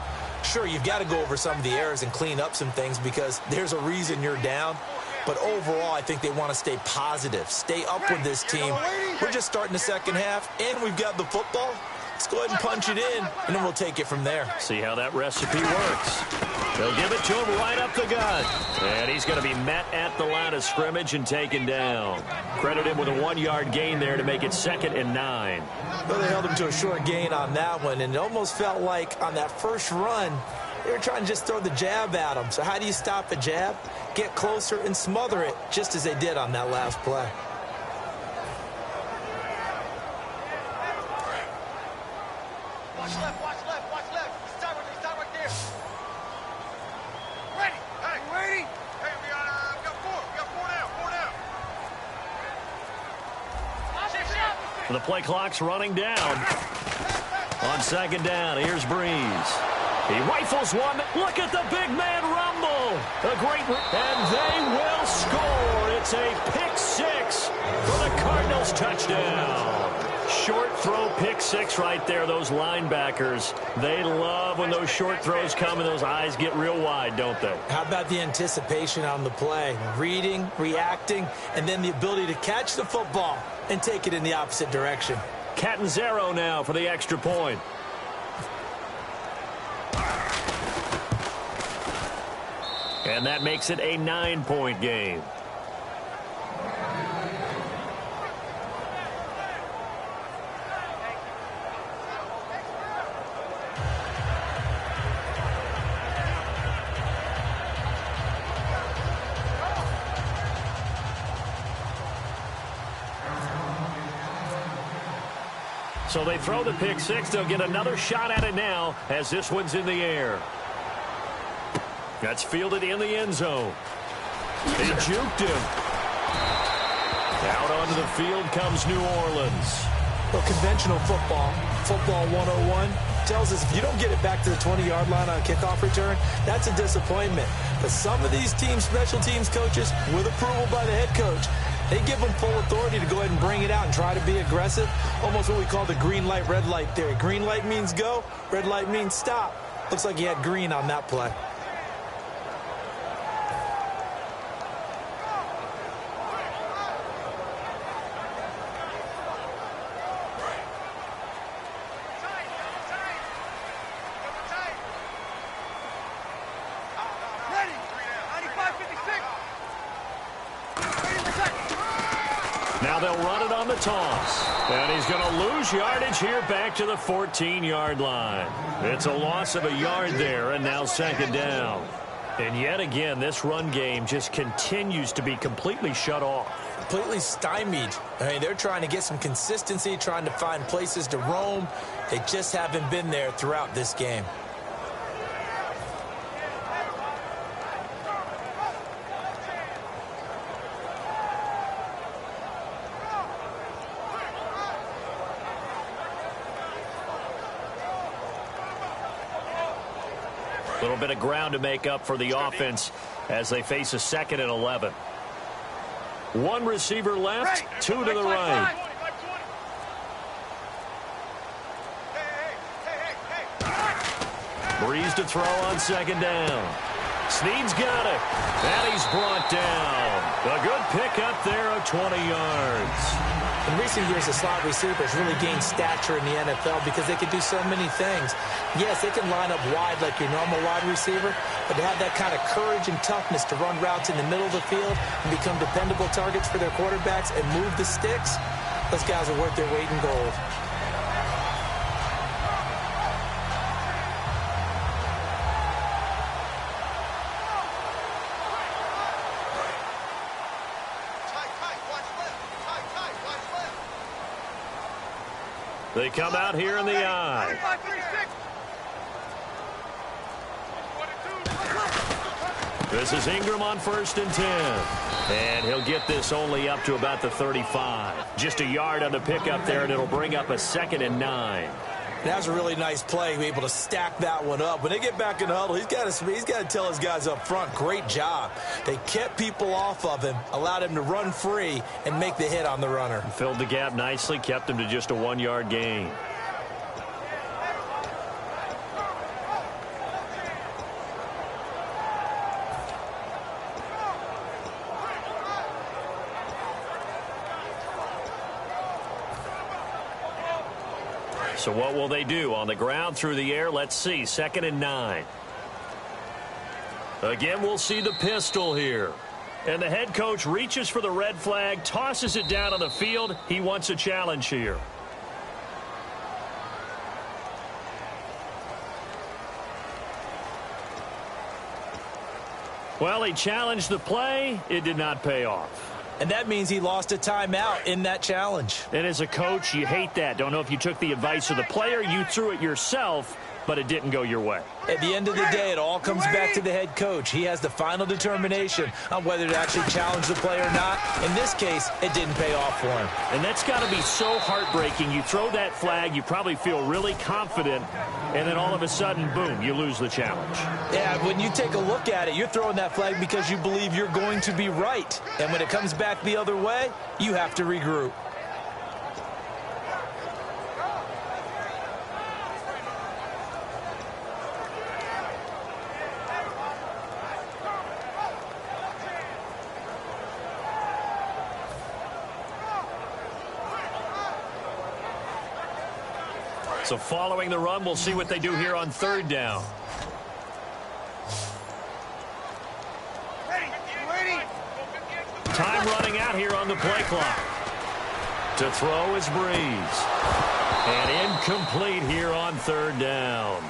Sure, you've got to go over some of the errors and clean up some things because there's a reason you're down. But overall, I think they want to stay positive, stay up with this team. We're just starting the second half, and we've got the football. Let's go ahead and punch it in, and then we'll take it from there.
See how that recipe works. They'll give it to him right up the gut. And he's going to be met at the line of scrimmage and taken down. Credit him with a 1-yard gain there to make it 2nd and 9.
Well, they held him to a short gain on that one, and it almost felt like on that first run, they were trying to just throw the jab at him. So how do you stop a jab? Get closer and smother it, just as they did on that last play.
Watch left. Stop right there. Ready. Hey, ready? Hey, we got 4. We got 4 down. 4 down.
The play clock's running down. On second down, here's Breeze. He rifles one. Look at the big man rumble. And they will score. It's a pick 6 for the Cardinals touchdown. Short throw pick 6 right there. Those linebackers, they love when those short throws come and those eyes get real wide, don't they?
How about the anticipation on the play? Reading, reacting, and then the ability to catch the football and take it in the opposite direction.
Catanzaro now for the extra point. And that makes it a 9-point game. So they throw the pick 6. They'll get another shot at it now as this one's in the air. That's fielded in the end zone. He juked him. Out onto the field comes New Orleans.
Well, conventional football 101, tells us if you don't get it back to the 20-yard line on a kickoff return, that's a disappointment. But some of these teams, special teams coaches, with approval by the head coach, they give them full authority to go ahead and bring it out and try to be aggressive. Almost what we call the green light, red light theory. Green light means go, red light means stop. Looks like he had green on that play.
Now they'll run it on the toss. And he's going to lose yardage here back to the 14-yard line. It's a loss of a yard there, and now second down. And yet again, this run game just continues to be completely shut off.
Completely stymied. I mean, they're trying to get some consistency, trying to find places to roam. They just haven't been there throughout this game.
A little bit of ground to make up for the offense as they face a 2nd and 11. One receiver left, two to the right. Breeze to throw on second down. Snead's got it, and he's brought down. A good pickup there of 20 yards.
In recent years, the slot receivers really gained stature in the NFL because they can do so many things. Yes, they can line up wide like your normal wide receiver, but to have that kind of courage and toughness to run routes in the middle of the field and become dependable targets for their quarterbacks and move the sticks, those guys are worth their weight in gold.
They come out here in the I. This is Ingram on 1st and 10. And he'll get this only up to about the 35. Just a yard on the pickup there, and it'll bring up a 2nd and 9.
That was a really nice play, be able to stack that one up. When they get back in the huddle, he's got to tell his guys up front, great job. They kept people off of him, allowed him to run free and make the hit on the runner.
Filled the gap nicely, kept him to just a 1-yard gain. So what will they do? On the ground, through the air, let's see. 2nd and 9. Again, we'll see the pistol here. And the head coach reaches for the red flag, tosses it down on the field. He wants a challenge here. Well, he challenged the play. It did not pay off.
And that means he lost a timeout in that challenge.
And as a coach, you hate that. Don't know if you took the advice of the player, you threw it yourself, but it didn't go your way.
At the end of the day, it all comes back to the head coach. He has the final determination on whether to actually challenge the play or not. In this case, it didn't pay off for him.
And that's got to be so heartbreaking. You throw that flag, you probably feel really confident, and then all of a sudden, boom, you lose the challenge.
Yeah, when you take a look at it, you're throwing that flag because you believe you're going to be right. And when it comes back the other way, you have to regroup.
So following the run, we'll see what they do here on 3rd down. Time running out here on the play clock. To throw is Breeze. And incomplete here on 3rd down.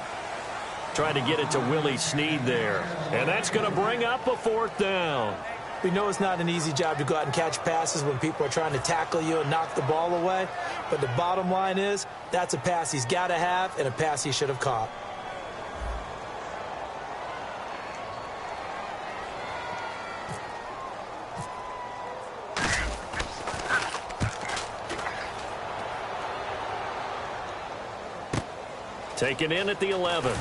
Tried to get it to Willie Snead there. And that's going to bring up a 4th down.
We know it's not an easy job to go out and catch passes when people are trying to tackle you and knock the ball away. But the bottom line is, that's a pass he's got to have and a pass he should have caught.
Taken in at the 11.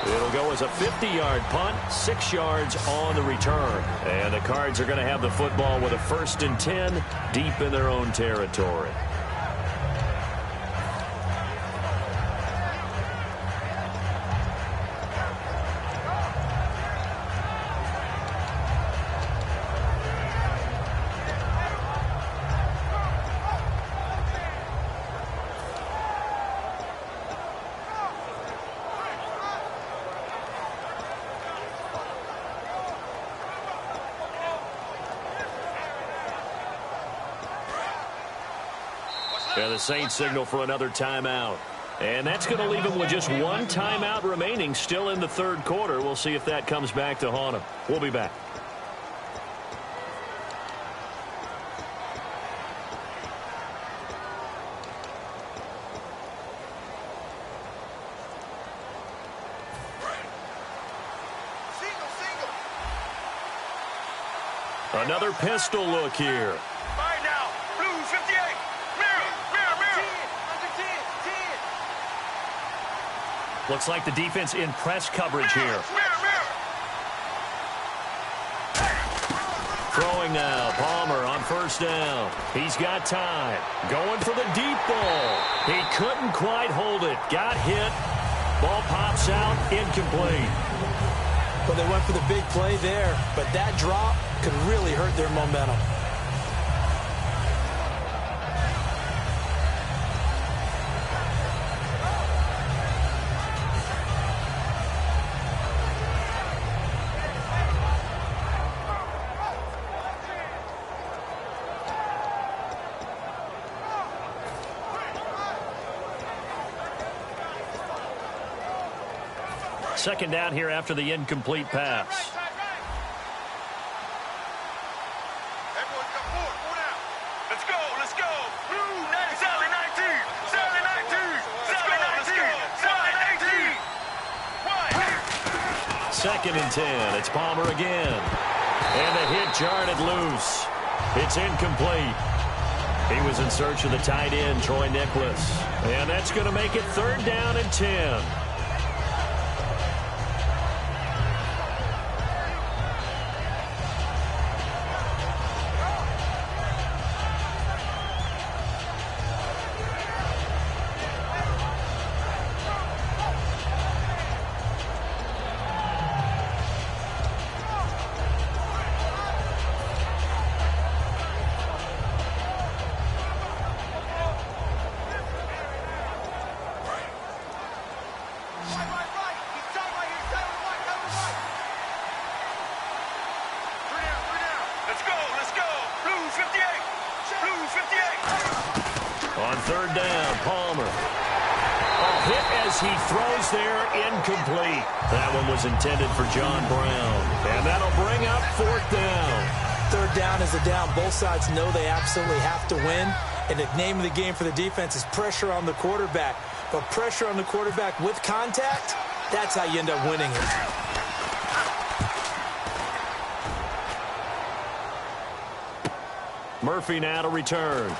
It'll go as a 50-yard punt, 6 yards on the return. And the Cards are going to have the football with a 1st and 10 deep in their own territory. And the Saints signal for another timeout. And that's going to leave them with just one timeout remaining still in the 3rd quarter. We'll see if that comes back to haunt them. We'll be back. Another pistol look here.
Right now, Blues 58.
Looks like the defense in press coverage here. Throwing now. Palmer on 1st down. He's got time. Going for the deep ball. He couldn't quite hold it. Got hit. Ball pops out. Incomplete.
Well, they went for the big play there, but that drop could really hurt their momentum.
Second down here after the incomplete pass.
Everyone come forward out. Let's go, let's go. Blue, Sally 19, Sally 19, Sally 19, Sally 19.
2nd and 10. It's Palmer again. And the hit jarred it loose. It's incomplete. He was in search of the tight end, Troy Nicholas. And that's going to make it 3rd down and 10. On 3rd down, Palmer. A hit as he throws there, incomplete. That one was intended for John Brown. And that'll bring up 4th down.
3rd down is a down. Both sides know they absolutely have to win. And the name of the game for the defense is pressure on the quarterback. But pressure on the quarterback with contact, that's how you end up winning it.
Murphy now to return.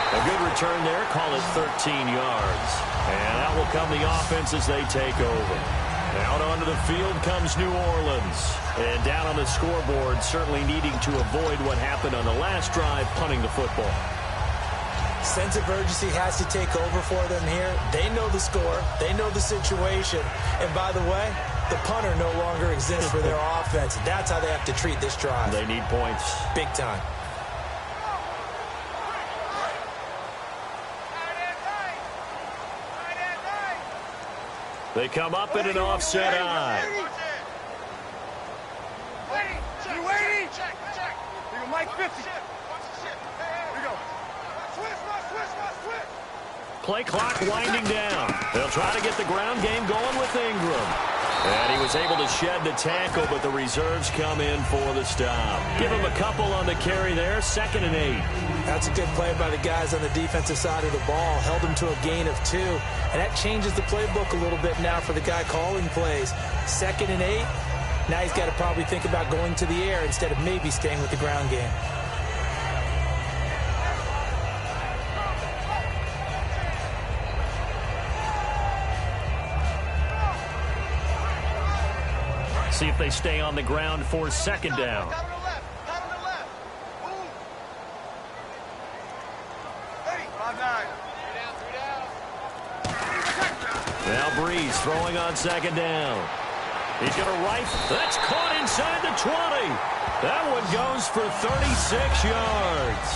A good return there. Call it 13 yards. And out will come the offense as they take over. Out onto the field comes New Orleans. And down on the scoreboard, certainly needing to avoid what happened on the last drive, punting the football.
Sense of urgency has to take over for them here. They know the score. They know the situation. And by the way, the punter no longer exists for their offense. That's how they have to treat this drive.
They need points.
Big time.
They come up in an offset eye.
You waiting? Check. You go, Mike 50. Here we go. Switch.
Play clock winding down. They'll try to get the ground game going with Ingram. And he was able to shed the tackle, but the reserves come in for the stop. Give him a couple on the carry there, 2nd and 8.
That's a good play by the guys on the defensive side of the ball. Held him to a gain of 2. And that changes the playbook a little bit now for the guy calling plays. 2nd and 8. Now he's got to probably think about going to the air instead of maybe staying with the ground game.
See if they stay on the ground for second down. Now Breeze throwing on second down. He's going to rifle. That's caught inside the 20. That one goes for 36 yards.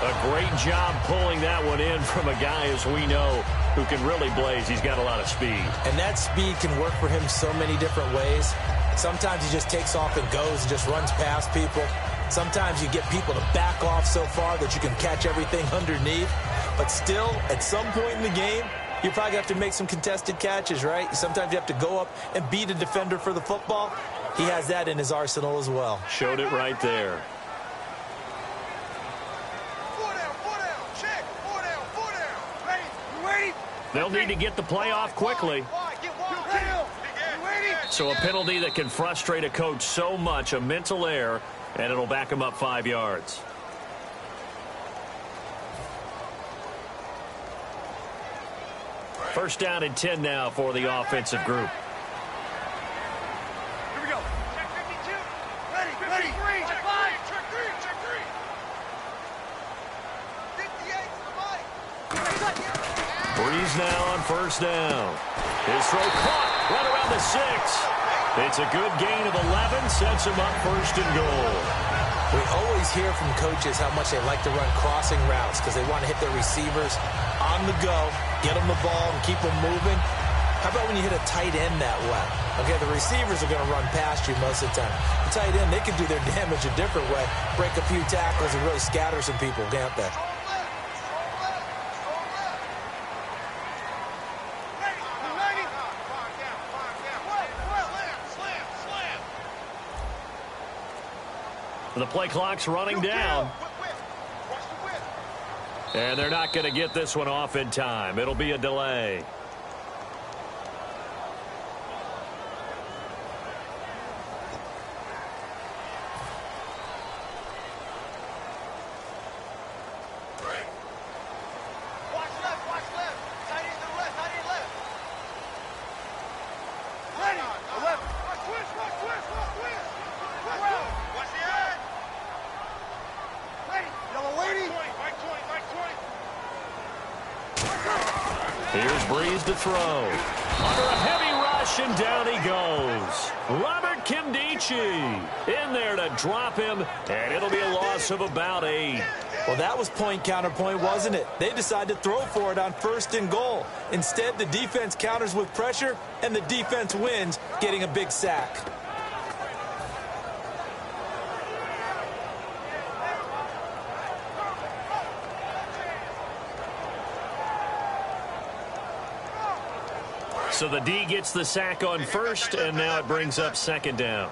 A great job pulling that one in from a guy, as we know, who can really blaze. He's got a lot of speed.
And that speed can work for him so many different ways. Sometimes he just takes off and goes and just runs past people. Sometimes you get people to back off so far that you can catch everything underneath. But still, at some point in the game, you probably have to make some contested catches, right? Sometimes you have to go up and beat a defender for the football. He has that in his arsenal as well.
Showed it right there. They'll need to get the play off quickly. So a penalty that can frustrate a coach so much, a mental error, and it'll back him up 5 yards. First down and 10 now for the offensive group.
Here we go. Check 52. Ready. Check 5. Check 3. Check 3. 58 to the body.
Breeze now on first down. His throw caught right around the 6. It's a good gain of 11. Sets him up first and goal.
We always hear from coaches how much they like to run crossing routes because they want to hit their receivers on the go, get them the ball, and keep them moving. How about when you hit a tight end that way? Okay, the receivers are going to run past you most of the time. The tight end, they can do their damage a different way, break a few tackles and really scatter some people, can't they?
The play clock's running down. And they're not going to get this one off in time. It'll be a delay. Here's Breeze to throw. Under a heavy rush, and down he goes. Robert Kimdichie in there to drop him, and it'll be a loss of about 8.
Well, that was point counterpoint, wasn't it? They decided to throw for it on first and goal. Instead, the defense counters with pressure, and the defense wins, getting a big sack.
So the D gets the sack on first, and now it brings up second down.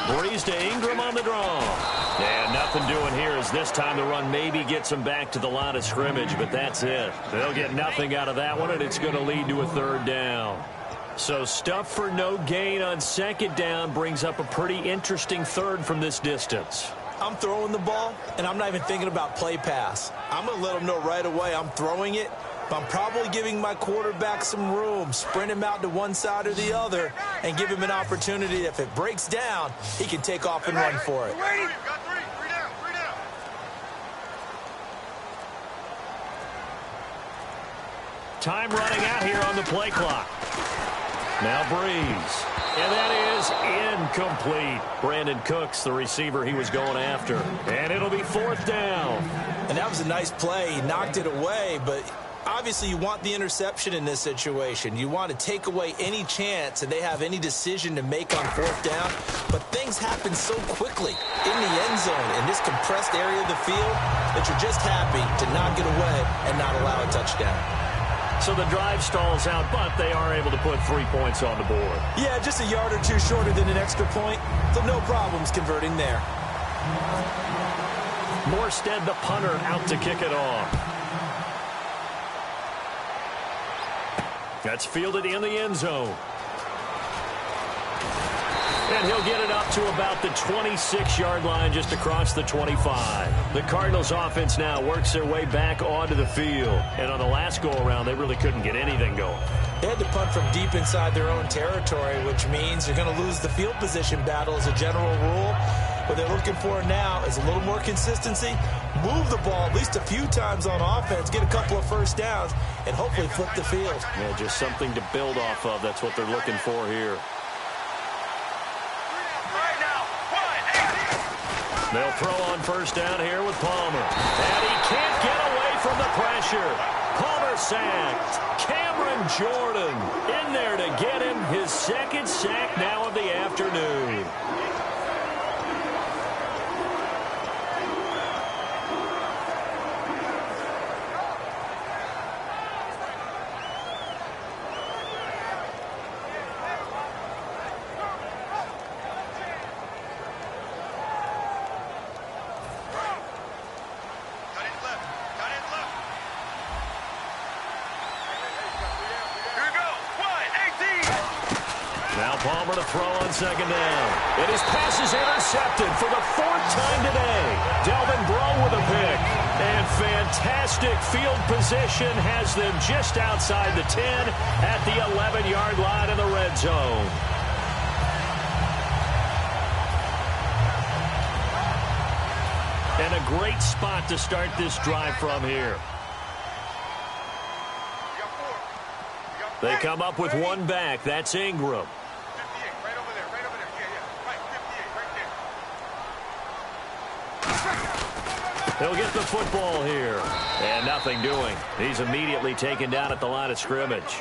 Breeze to Ingram on the draw. And nothing doing here as this time the run maybe gets them back to the line of scrimmage, but that's it. They'll get nothing out of that one, and it's going to lead to a third down. So stuff for no gain on second down brings up a pretty interesting third from this distance.
I'm throwing the ball, and I'm not even thinking about play pass. I'm going to let them know right away I'm throwing it, but I'm probably giving my quarterback some room, sprint him out to one side or the other, and give him an opportunity. If it breaks down, he can take off and run for it.
Time running out here on the play clock. Now Breeze. And that is incomplete. Brandon Cooks, the receiver he was going after. And it'll be fourth down.
And that was a nice play. He knocked it away, but obviously you want the interception in this situation. You want to take away any chance that they have any decision to make on fourth down. But things happen so quickly in the end zone in this compressed area of the field that you're just happy to knock it away and not allow a touchdown.
So the drive stalls out, but they are able to put 3 points on the board.
Yeah, just a yard or two shorter than an extra point, so no problems converting there.
Morstead, the punter, out to kick it off. That's fielded in the end zone. And he'll get it up to about the 26-yard line, just across the 25. The Cardinals offense now works their way back onto the field. And on the last go-around, they really couldn't get anything going.
They had to punt from deep inside their own territory, which means you're going to lose the field position battle as a general rule. What they're looking for now is a little more consistency, move the ball at least a few times on offense, get a couple of first downs, and hopefully flip the field.
Yeah, just something to build off of. That's what they're looking for here. They'll throw on first down here with Palmer. And he can't get away from the pressure. Palmer sacked. Cameron Jordan in there to get him his second sack now of the afternoon. Palmer to throw on second down. And his pass is intercepted for the fourth time today. Delvin Breaux with a pick. And fantastic field position has them just outside the 10 at the 11-yard line in the red zone. And a great spot to start this drive from here. They come up with one back. That's Ingram. He'll get the football here. And nothing doing. He's immediately taken down at the line of scrimmage.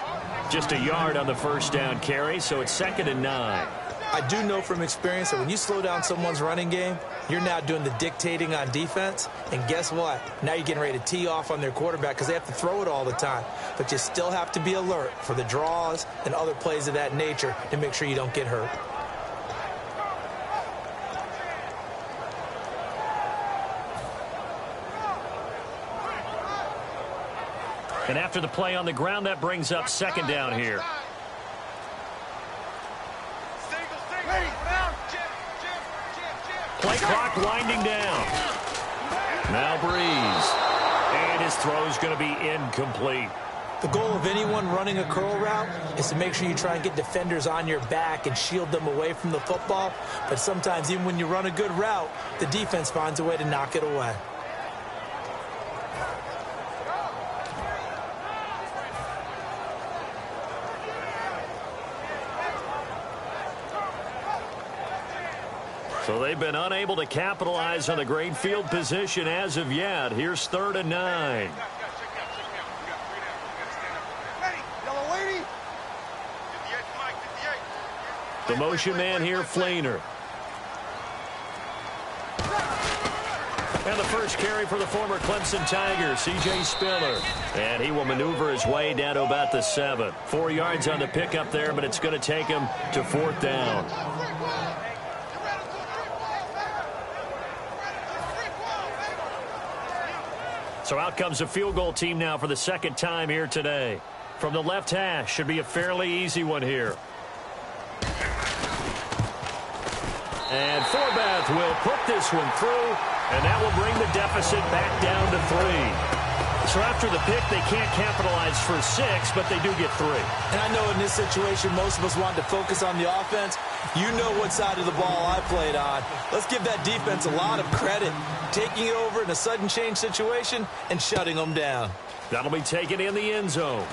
Just a yard on the first down carry, so it's 2nd and 9.
I do know from experience that when you slow down someone's running game, you're now doing the dictating on defense. And guess what? Now you're getting ready to tee off on their quarterback because they have to throw it all the time. But you still have to be alert for the draws and other plays of that nature to make sure you don't get hurt.
And after the play on the ground, that brings up 2nd down here. Play clock winding down. Now Breeze. And his throw is going to be incomplete.
The goal of anyone running a curl route is to make sure you try and get defenders on your back and shield them away from the football. But sometimes even when you run a good route, the defense finds a way to knock it away.
So they've been unable to capitalize on the great field position as of yet. Here's 3rd and 9. The motion man here, Flainer. And the first carry for the former Clemson Tiger, C.J. Spiller. And he will maneuver his way down to about the 7. 4 yards on the pickup there, but it's going to take him to 4th down. So out comes a field goal team now for the 2nd time here today. From the left hash, should be a fairly easy one here. And Forbath will put this one through, and that will bring the deficit back down to 3. So after the pick, they can't capitalize for 6, but they do get 3.
And I know in this situation, most of us want to focus on the offense. You know what side of the ball I played on. Let's give that defense a lot of credit, taking it over in a sudden change situation and shutting them down.
That'll be taken in the end zone.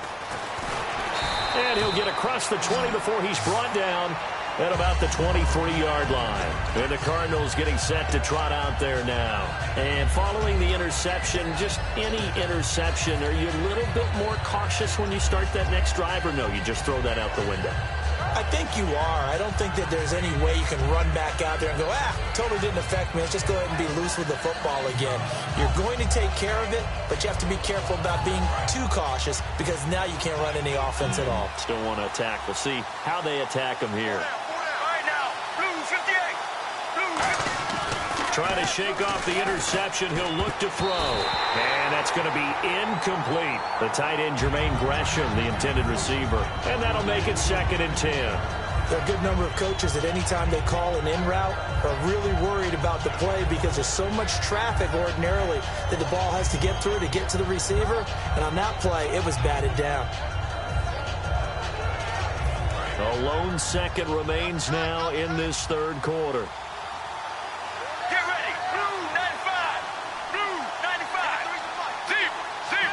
And he'll get across the 20 before he's brought down at about the 23-yard line. And the Cardinals getting set to trot out there now. And following the interception, just any interception, are you a little bit more cautious when you start that next drive, or no, you just throw that out the window?
I think you are. I don't think that there's any way you can run back out there and go, totally didn't affect me. Let's just go ahead and be loose with the football again. You're going to take care of it, but you have to be careful about being too cautious because now you can't run any offense at all.
Still want to attack. We'll see how they attack them here. Trying to shake off the interception. He'll look to throw. And that's going to be incomplete. The tight end, Jermaine Gresham, the intended receiver. And that'll make it 2nd and 10.
There are a good number of coaches that any time they call an in route are really worried about the play because there's so much traffic ordinarily that the ball has to get through to get to the receiver. And on that play, it was batted down.
A lone second remains now in this third quarter.
Get ready. Blue 95. Blue 95. Zebra.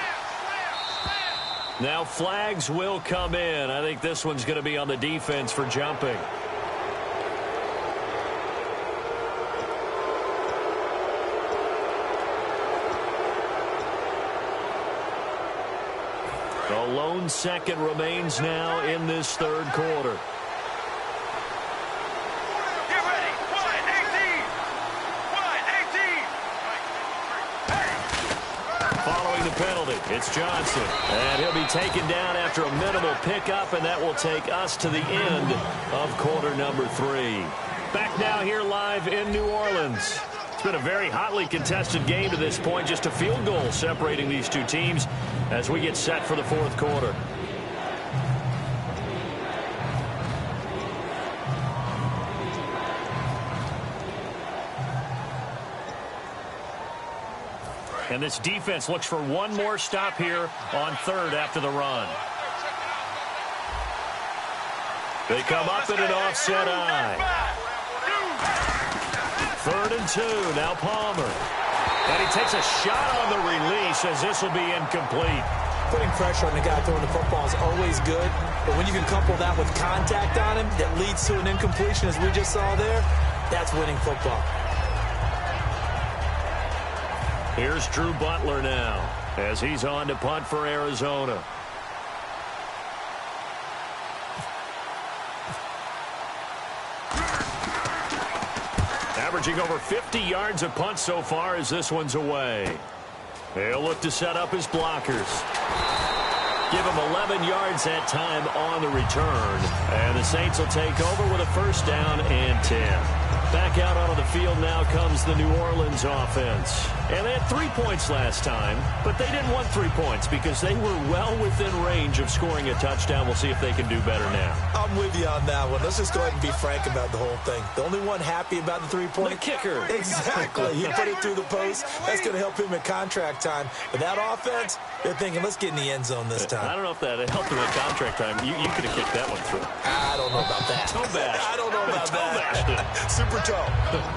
Now flags will come in. I think this one's going to be on the defense for jumping. A lone second remains now in this third quarter.
Get ready. Wide 18. Wide 18.
Following the penalty, it's Johnson. And he'll be taken down after a minimal pickup, and that will take us to the end of quarter number 3. Back now here live in New Orleans. It's been a very hotly contested game to this point. Just a field goal separating these two teams as we get set for the fourth quarter. And this defense looks for one more stop here on third after the run. They come up in an offset eye. 3rd and 2. Now Palmer. And he takes a shot on the release as this will be incomplete.
Putting pressure on the guy throwing the football is always good, but when you can couple that with contact on him that leads to an incompletion, as we just saw there, that's winning football.
Here's Drew Butler now as he's on to punt for Arizona. Averaging over 50 yards a punt so far as this one's away. He'll look to set up his blockers. Give him 11 yards that time on the return. And the Saints will take over with a first down and 10. Back out onto the field now comes the New Orleans offense. And they had 3 points last time, but they didn't want 3 points because they were well within range of scoring a touchdown. We'll see if they can do better now.
I'm with you on that one. Let's just go ahead and be frank about the whole thing. The only one happy about the 3-point?
The kicker.
Exactly. He put it through the post. That's going to help him at contract time. But that offense, they're thinking, let's get in the end zone this time.
I don't know if that helped him at contract time. You could have kicked that one through.
I don't know about that.
Toe bash.
I don't know about that. Super toe.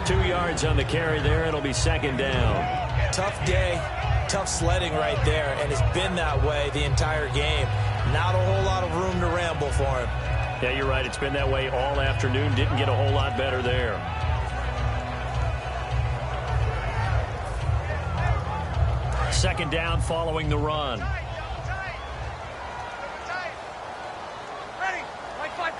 2 yards on the carry there. It'll be second down.
Tough day, tough sledding right there, and it's been that way the entire game. Not a whole lot of room to ramble for him.
Yeah, you're right. It's been that way all afternoon. Didn't get a whole lot better there. Second down following the run.
Ready. Like 5.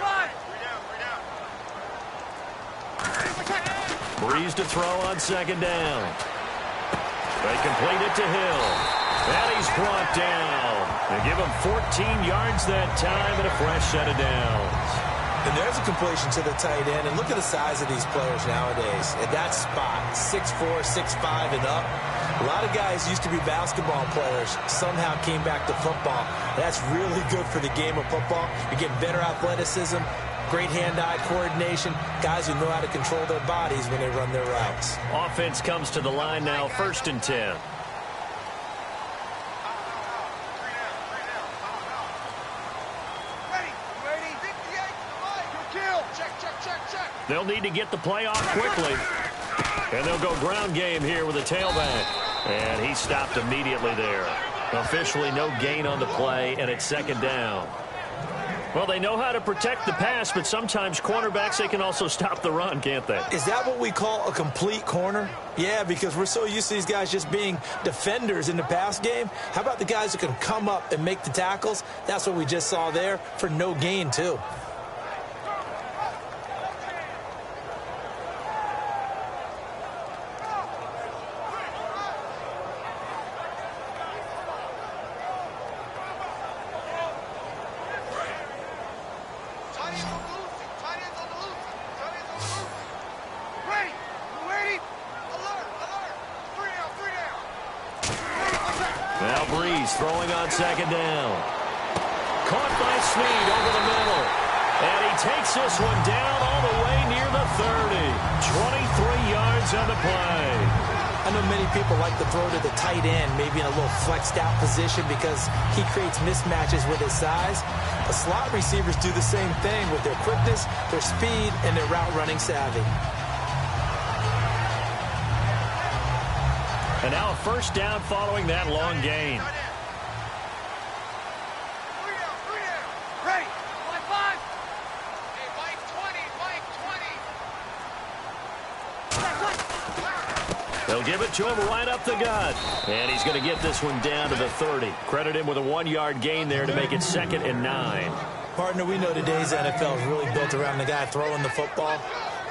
Breeze to throw on second down. They complete it to Hill. And he's brought down. They give him 14 yards that time and a fresh set of downs.
And there's a completion to the tight end. And look at the size of these players nowadays. At that spot, 6'4", 6'5", and up. A lot of guys used to be basketball players, somehow came back to football. That's really good for the game of football. You get better athleticism, great hand-eye coordination, guys who know how to control their bodies when they run their routes.
Offense comes to the line now, 1st and 10. They'll need to get the play off quickly. And they'll go ground game here with a tailback. And he stopped immediately there. Officially no gain on the play, and it's second down. Well, they know how to protect the pass, but sometimes cornerbacks, they can also stop the run, can't they?
Is that what we call a complete corner? Yeah, because we're so used to these guys just being defenders in the pass game. How about the guys who can come up and make the tackles? That's what we just saw there for no gain, too.
Throwing on second down. Caught by Snead over the middle. And he takes this one down all the way near the 30. 23 yards on the play.
I know many people like to throw to the tight end, maybe in a little flexed out position because he creates mismatches with his size. But slot receivers do the same thing with their quickness, their speed, and their route running savvy.
And now a first down following that long gain.
Ready. Mike 5. Hey, Mike 20.
They'll give it to him right up the gut. And he's going to get this one down to the 30. Credit him with a 1-yard gain there to make it 2nd and 9.
Partner, we know today's NFL is really built around the guy throwing the football.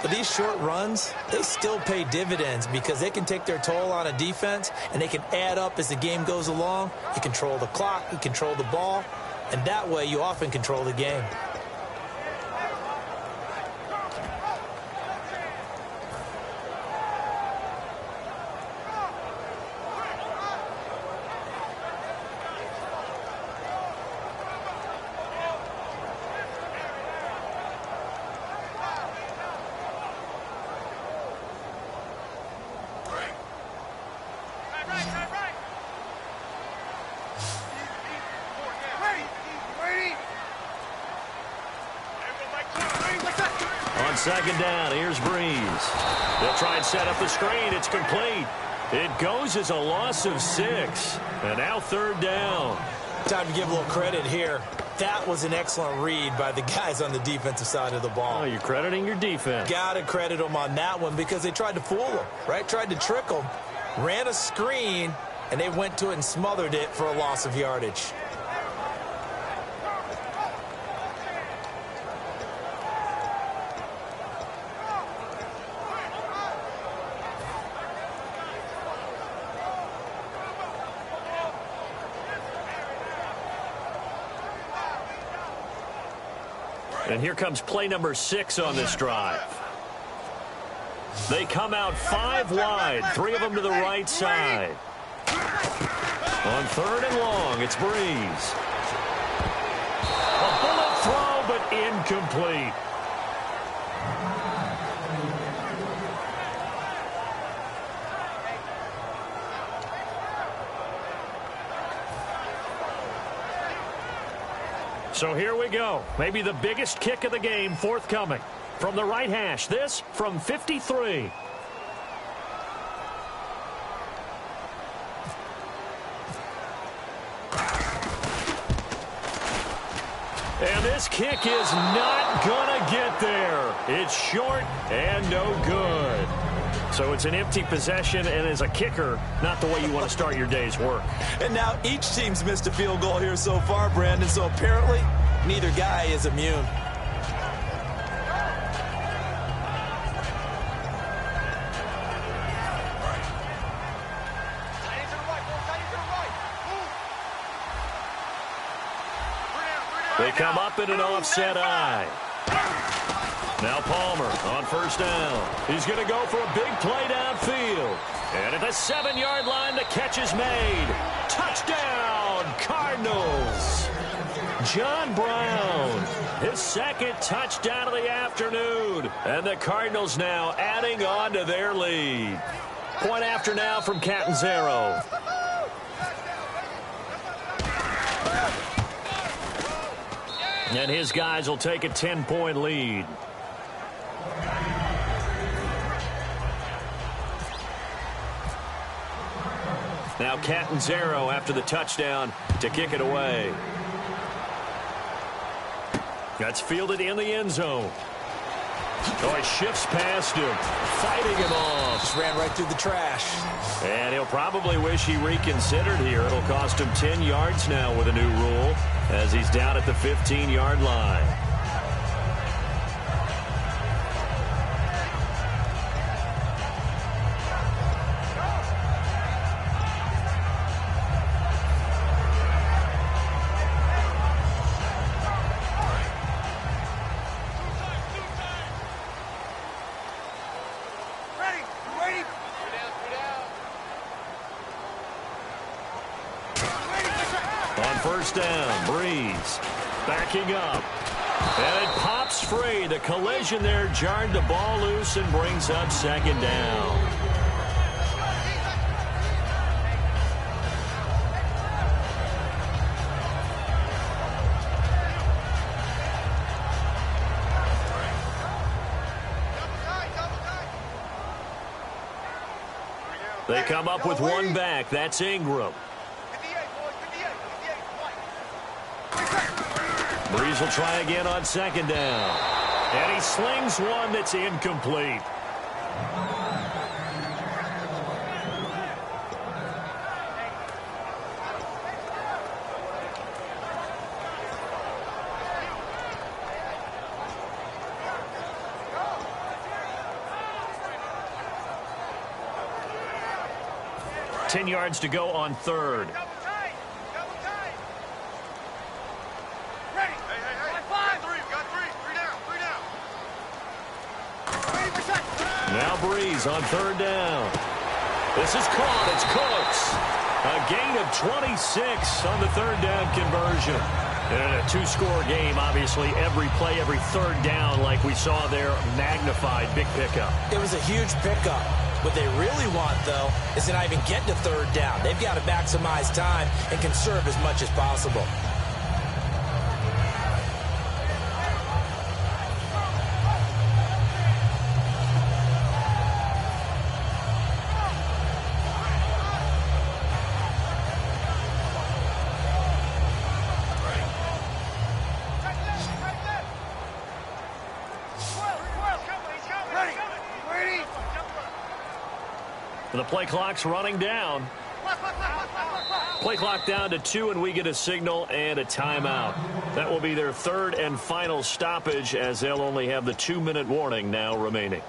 But these short runs, they still pay dividends because they can take their toll on a defense and they can add up as the game goes along. You control the clock, you control the ball, and that way you often control the game.
Second down, here's Breeze. They'll try and set up the screen. It's complete. It goes as a loss of 6. And now 3rd down.
Time to give a little credit here. That was an excellent read by the guys on the defensive side of the ball.
Oh, you're crediting your defense.
Got to credit them on that one because they tried to fool them, right? Tried to trick them. Ran a screen, and they went to it and smothered it for a loss of yardage.
And here comes play number 6 on this drive. They come out 5 wide, 3 of them to the right side. On 3rd and long, it's Breeze. A bullet throw, but incomplete. So here we go. Maybe the biggest kick of the game forthcoming. From the right hash, this from 53. And this kick is not going to get there. It's short and no good. So it's an empty possession, and as a kicker, not the way you want to start your day's work.
And now each team's missed a field goal here so far, Brandon, so apparently neither guy is immune.
They come up in an offset eye. Now Palmer on 1st down. He's going to go for a big play downfield. And at the 7-yard line, the catch is made. Touchdown, Cardinals. John Brown, his 2nd touchdown of the afternoon. And the Cardinals now adding on to their lead. Point after now from Catanzaro. And his guys will take a 10-point lead. Now Catanzaro after the touchdown to kick it away. That's fielded in the end zone. Oh, he shifts past him, fighting him off.
Just ran right through the trash.
And he'll probably wish he reconsidered here. It'll cost him 10 yards now with a new rule as he's down at the 15-yard line. On 1st down, Breeze backing up. And it pops free. The collision there jarred the ball loose and brings up second down. They come up with one back. That's Ingram. Breeze will try again on second down. And he slings one that's incomplete. Ten yards to go on third. Now Breeze on third down. This is caught. It's Cooks. A gain of 26 on the third down conversion. And in a two-score game, obviously, every play, every third down, like we saw there, magnified. Big pickup.
It was a huge pickup. What they really want, though, is to not even get to third down. They've got to maximize time and conserve as much as possible.
The play clock's running down. Play clock down to 2, and we get a signal and a timeout. That will be their third and final stoppage, as they'll only have the 2-minute warning now remaining.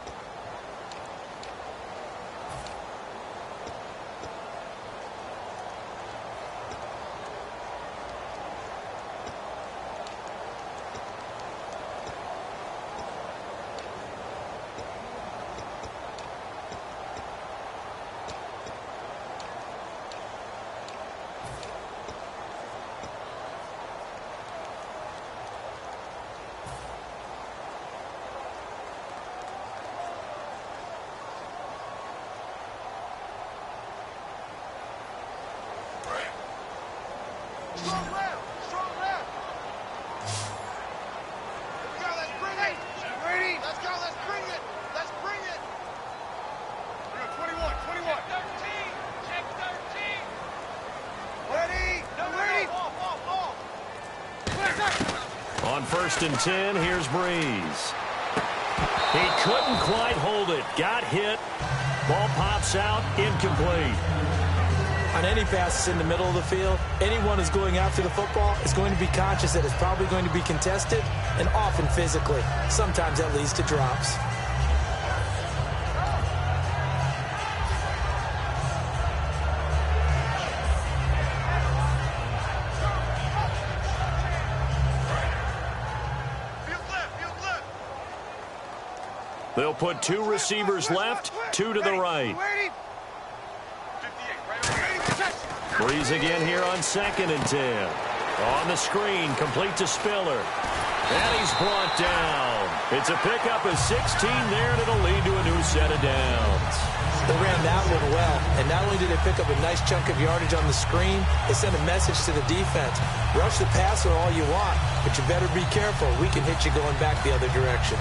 On 1st and 10, here's Breeze. He couldn't quite hold it. Got hit. Ball pops out. Incomplete.
On any passes in the middle of the field, anyone who's going after the football is going to be conscious that it's probably going to be contested, and often physically. Sometimes that leads to drops.
They'll put 2 receivers left, 2 to the right. Breeze again here on 2nd and 10. On the screen, complete to Spiller. And he's brought down. It's a pickup of 16 there, and it'll lead to a new set of downs.
They ran that one well, and not only did they pick up a nice chunk of yardage on the screen, they sent a message to the defense. Rush the passer all you want, but you better be careful. We can hit you going back the other direction.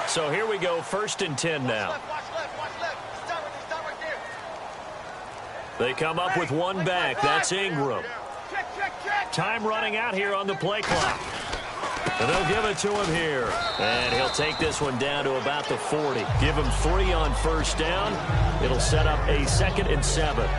So here we go, 1st and 10 now. They come up with one back. That's Ingram. Time running out here on the play clock. And they'll give it to him here. And he'll take this one down to about the 40. Give him 3 on 1st down. It'll set up a 2nd and 7.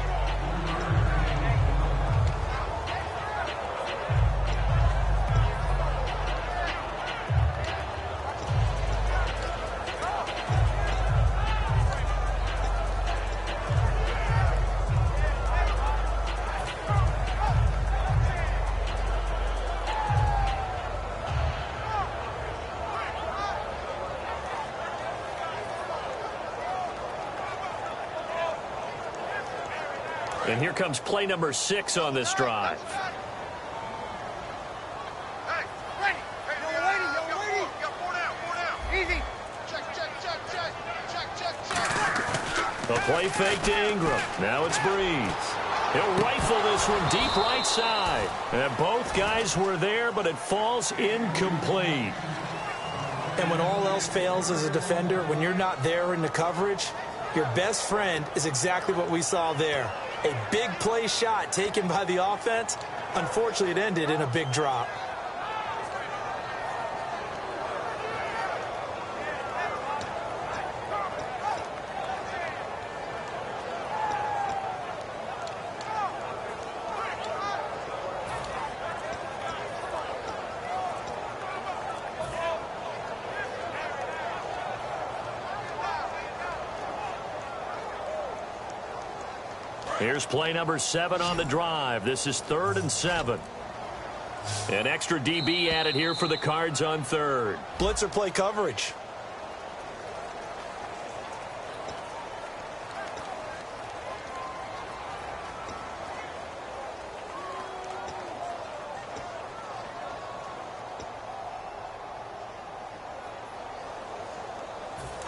And here comes play number 6 on this drive.
Hey, ready. Hey, you're waiting. You got 4 down. Easy. Check.
The play fake to Ingram. Now it's Breeze. He'll rifle this one deep right side. And both guys were there, but it falls incomplete.
And when all else fails as a defender, when you're not there in the coverage, your best friend is exactly what we saw there. A big play shot taken by the offense. Unfortunately, it ended in a big drop.
Here's play number 7 on the drive. This is 3rd and 7. An extra DB added here for the Cards on 3rd.
Blitzer play coverage.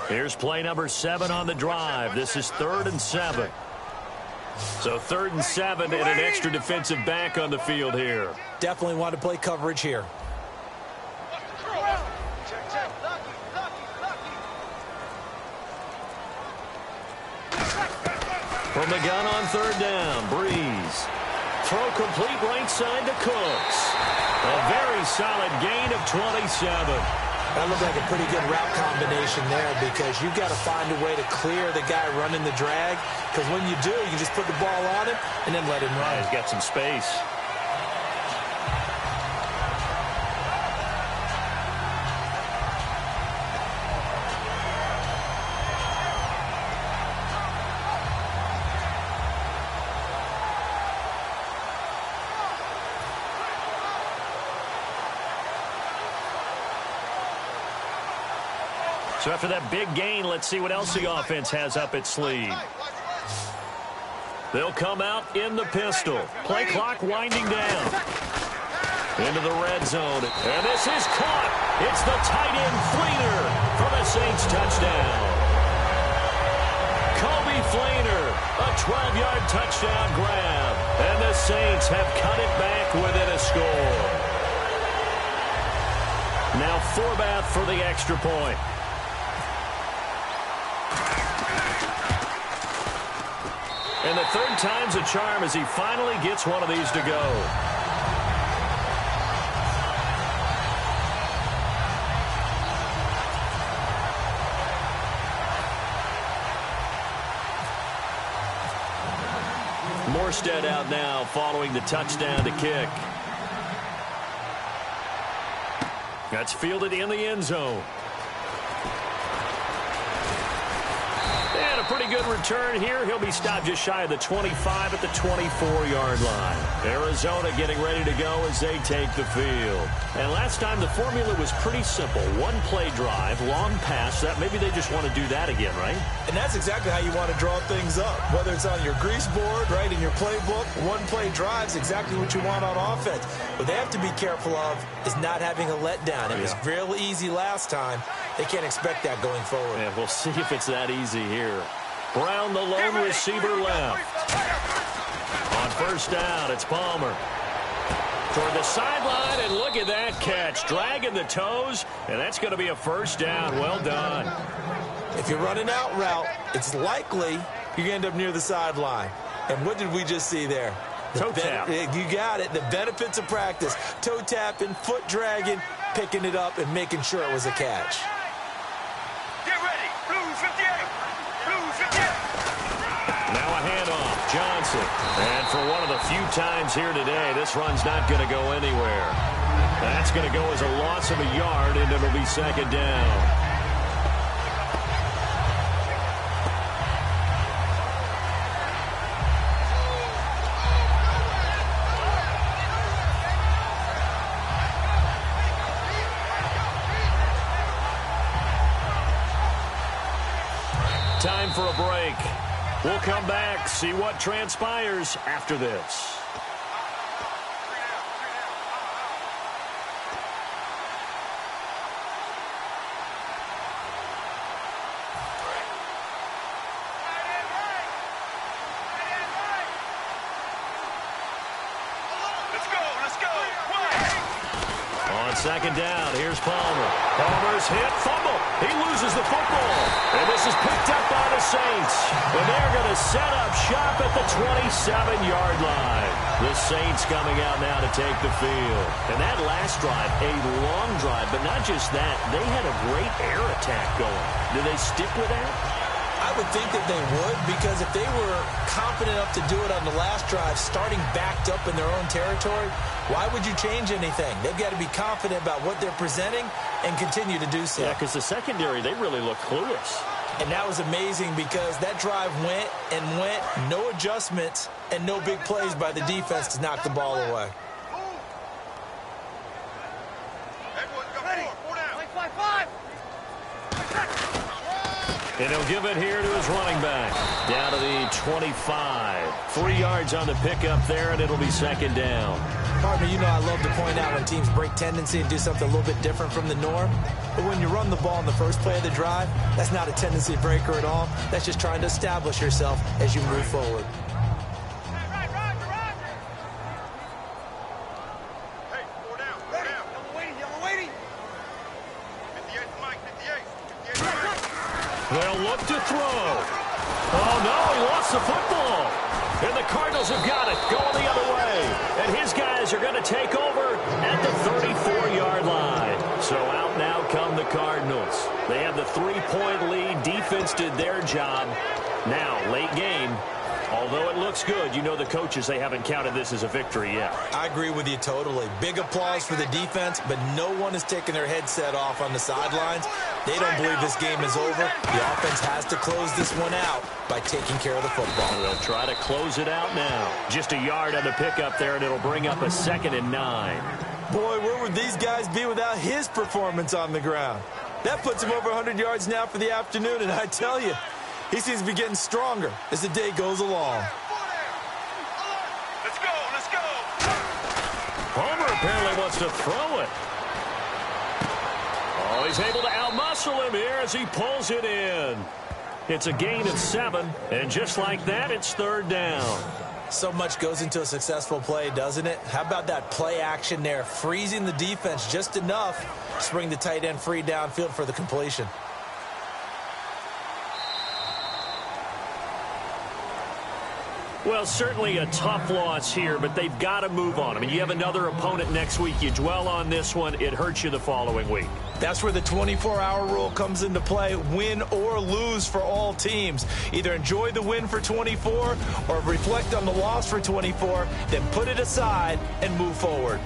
Here's play number 7 on the drive. This is 3rd and 7. So 3rd and 7 and an extra defensive back on the field here.
Definitely want to play coverage here.
From the gun on 3rd down, Breeze. Throw complete right side to Cooks. A very solid gain of 27.
That looked like a pretty good route combination there because you've got to find a way to clear the guy running the drag. Because when you do, you just put the ball on him and then let him run.
He's got some space. So after that big gain, let's see what else the offense has up its sleeve. They'll come out in the pistol. Play clock winding down. Into the red zone. And this is caught. It's the tight end Fleener for the Saints touchdown. Kobe Fleener, a 12-yard touchdown grab. And the Saints have cut it back within a score. Now Forbath for the extra point. And the 3rd time's a charm as he finally gets one of these to go. Morstead out now following the touchdown to kick. That's fielded in the end zone. And a pretty good return here. He'll be stopped just shy of the 25 at the 24-yard line. Arizona getting ready to go as they take the field. And last time the formula was pretty simple. One play drive, long pass. That maybe they just want to do that again, right?
And that's exactly how you want to draw things up. Whether it's on your grease board, right, in your playbook, one play drive is exactly what you want on offense. What they have to be careful of is not having a letdown. It was real easy last time. They can't expect that going forward.
Yeah, we'll see if it's that easy here. Brown, the lone receiver left. On 1st down, it's Palmer. Toward the sideline, and look at that catch. Dragging the toes, and that's going to be a 1st down. Well done.
If you're running out route, it's likely you're going to end up near the sideline. And what did we just see there?
Toe tap.
You got it. The benefits of practice. Toe tapping, foot dragging, picking it up, and making sure it was a catch.
Get ready. Blues 58. Blues 58.
Now a handoff. Johnson. And for one of the few times here today, this run's not going to go anywhere. That's going to go as a loss of a yard, and it'll be 2nd down. Time for a break. We'll come back, see what transpires after this. Second down, here's Palmer. Palmer's hit, fumble. He loses the football. And this is picked up by the Saints. And they're going to set up shop at the 27-yard line. The Saints coming out now to take the field. And that last drive, a long drive, but not just that. They had a great air attack going. Do they stick with that?
I would think that they would, because if they were confident enough to do it on the last drive, starting backed up in their own territory, why would you change anything? They've got to be confident about what they're presenting and continue to do so.
Yeah, because the secondary, they really look clueless.
And that was amazing because that drive went and went, no adjustments and no big plays by the defense to knock the ball away.
And he'll give it here to his running back. Down to the 25. 3 yards on the pickup there, and it'll be second down.
Partner, you know I love to point out when teams break tendency and do something a little bit different from the norm. But when you run the ball in the first play of the drive, that's not a tendency breaker at all. That's just trying to establish yourself as you move forward.
They'll look to throw. Oh, no, he lost the football. And the Cardinals have got it, going the other way. And his guys are going to take over at the 34-yard line. So out now come the Cardinals. They have the 3-point lead. Defense did their job. Now, late game. Although it looks good, you know the coaches, they haven't counted this as a victory yet.
I agree with you totally. Big applause for the defense, but no one is taking their headset off on the sidelines. They don't believe this game is over. The offense has to close this one out by taking care of the football.
They'll try to close it out now. Just a yard on the pickup there, and it'll bring up a 2nd and 9.
Boy, where would these guys be without his performance on the ground? That puts him over 100 yards now for the afternoon, and I tell you, he seems to be getting stronger as the day goes along.
Let's go, let's go.
Palmer apparently wants to throw it. Oh, he's able to outmuscle him here as he pulls it in. It's a gain of 7, and just like that, it's 3rd down.
So much goes into a successful play, doesn't it? How about that play action there, freezing the defense just enough to bring the tight end free downfield for the completion.
Well, certainly a tough loss here, but they've got to move on. I mean, you have another opponent next week. You dwell on this one, it hurts you the following week.
That's where the 24-hour rule comes into play, win or lose for all teams. Either enjoy the win for 24 or reflect on the loss for 24, then put it aside and move forward.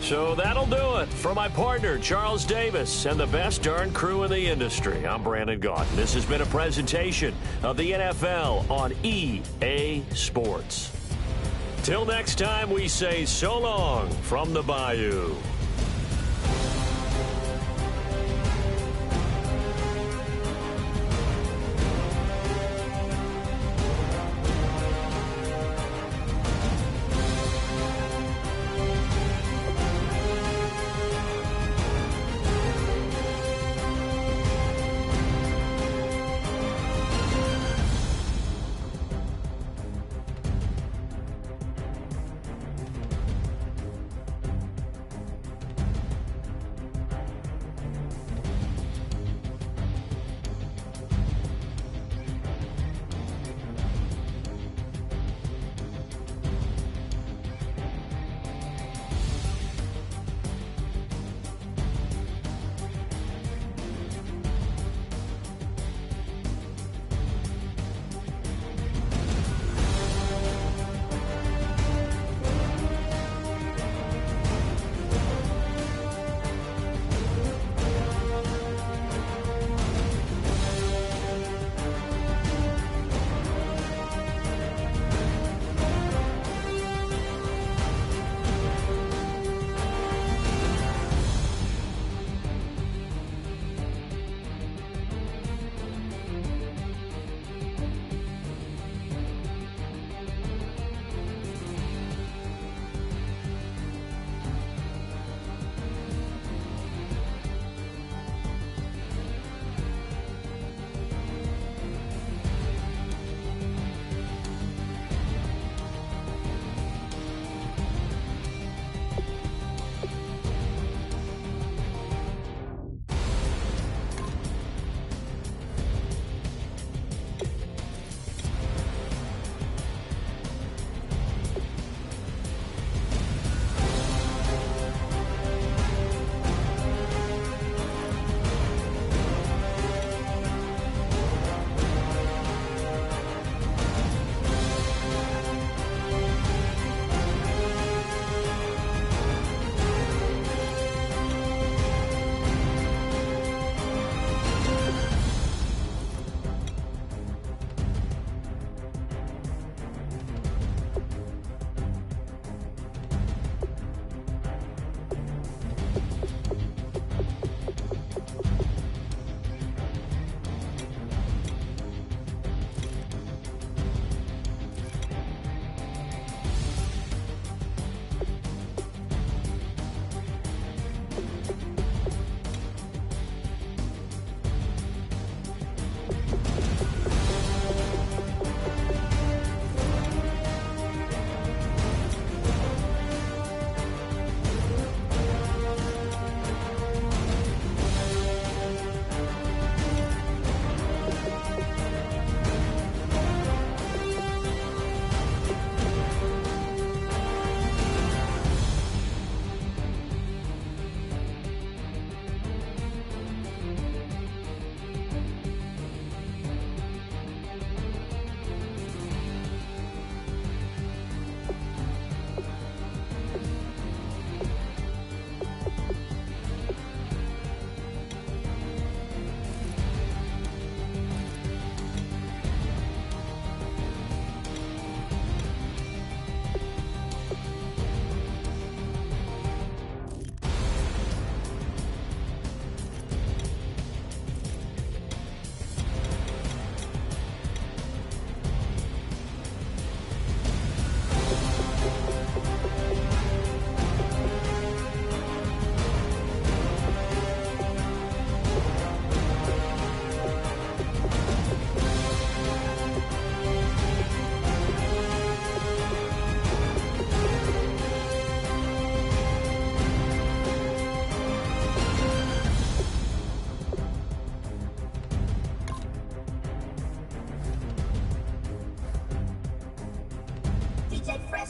So that'll do it. For my partner, Charles Davis, and the best darn crew in the industry, I'm Brandon Gaudin. This has been a presentation of the NFL on EA Sports. Till next time, we say so long from the Bayou.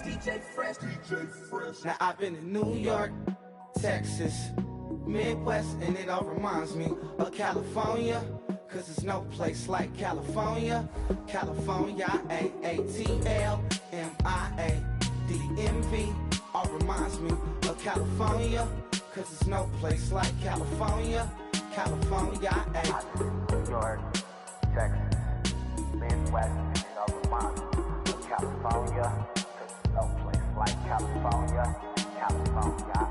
DJ Fresh. Now I've been in New York, Texas, Midwest, and it all reminds me of California. Cause there's no place like California. California, AATLMIADDMV. All reminds me of California. Cause there's no place like California. California,
New York, Texas, Midwest, and it all reminds me of California. Cause there's no place like California. California,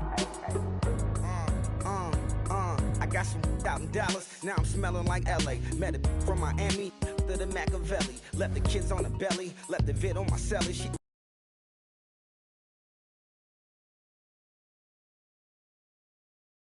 I got some out in Dallas, now I'm smelling like LA. Met a from Miami, to the Machiavelli. Left the kids on the belly, left the vid on my celly. She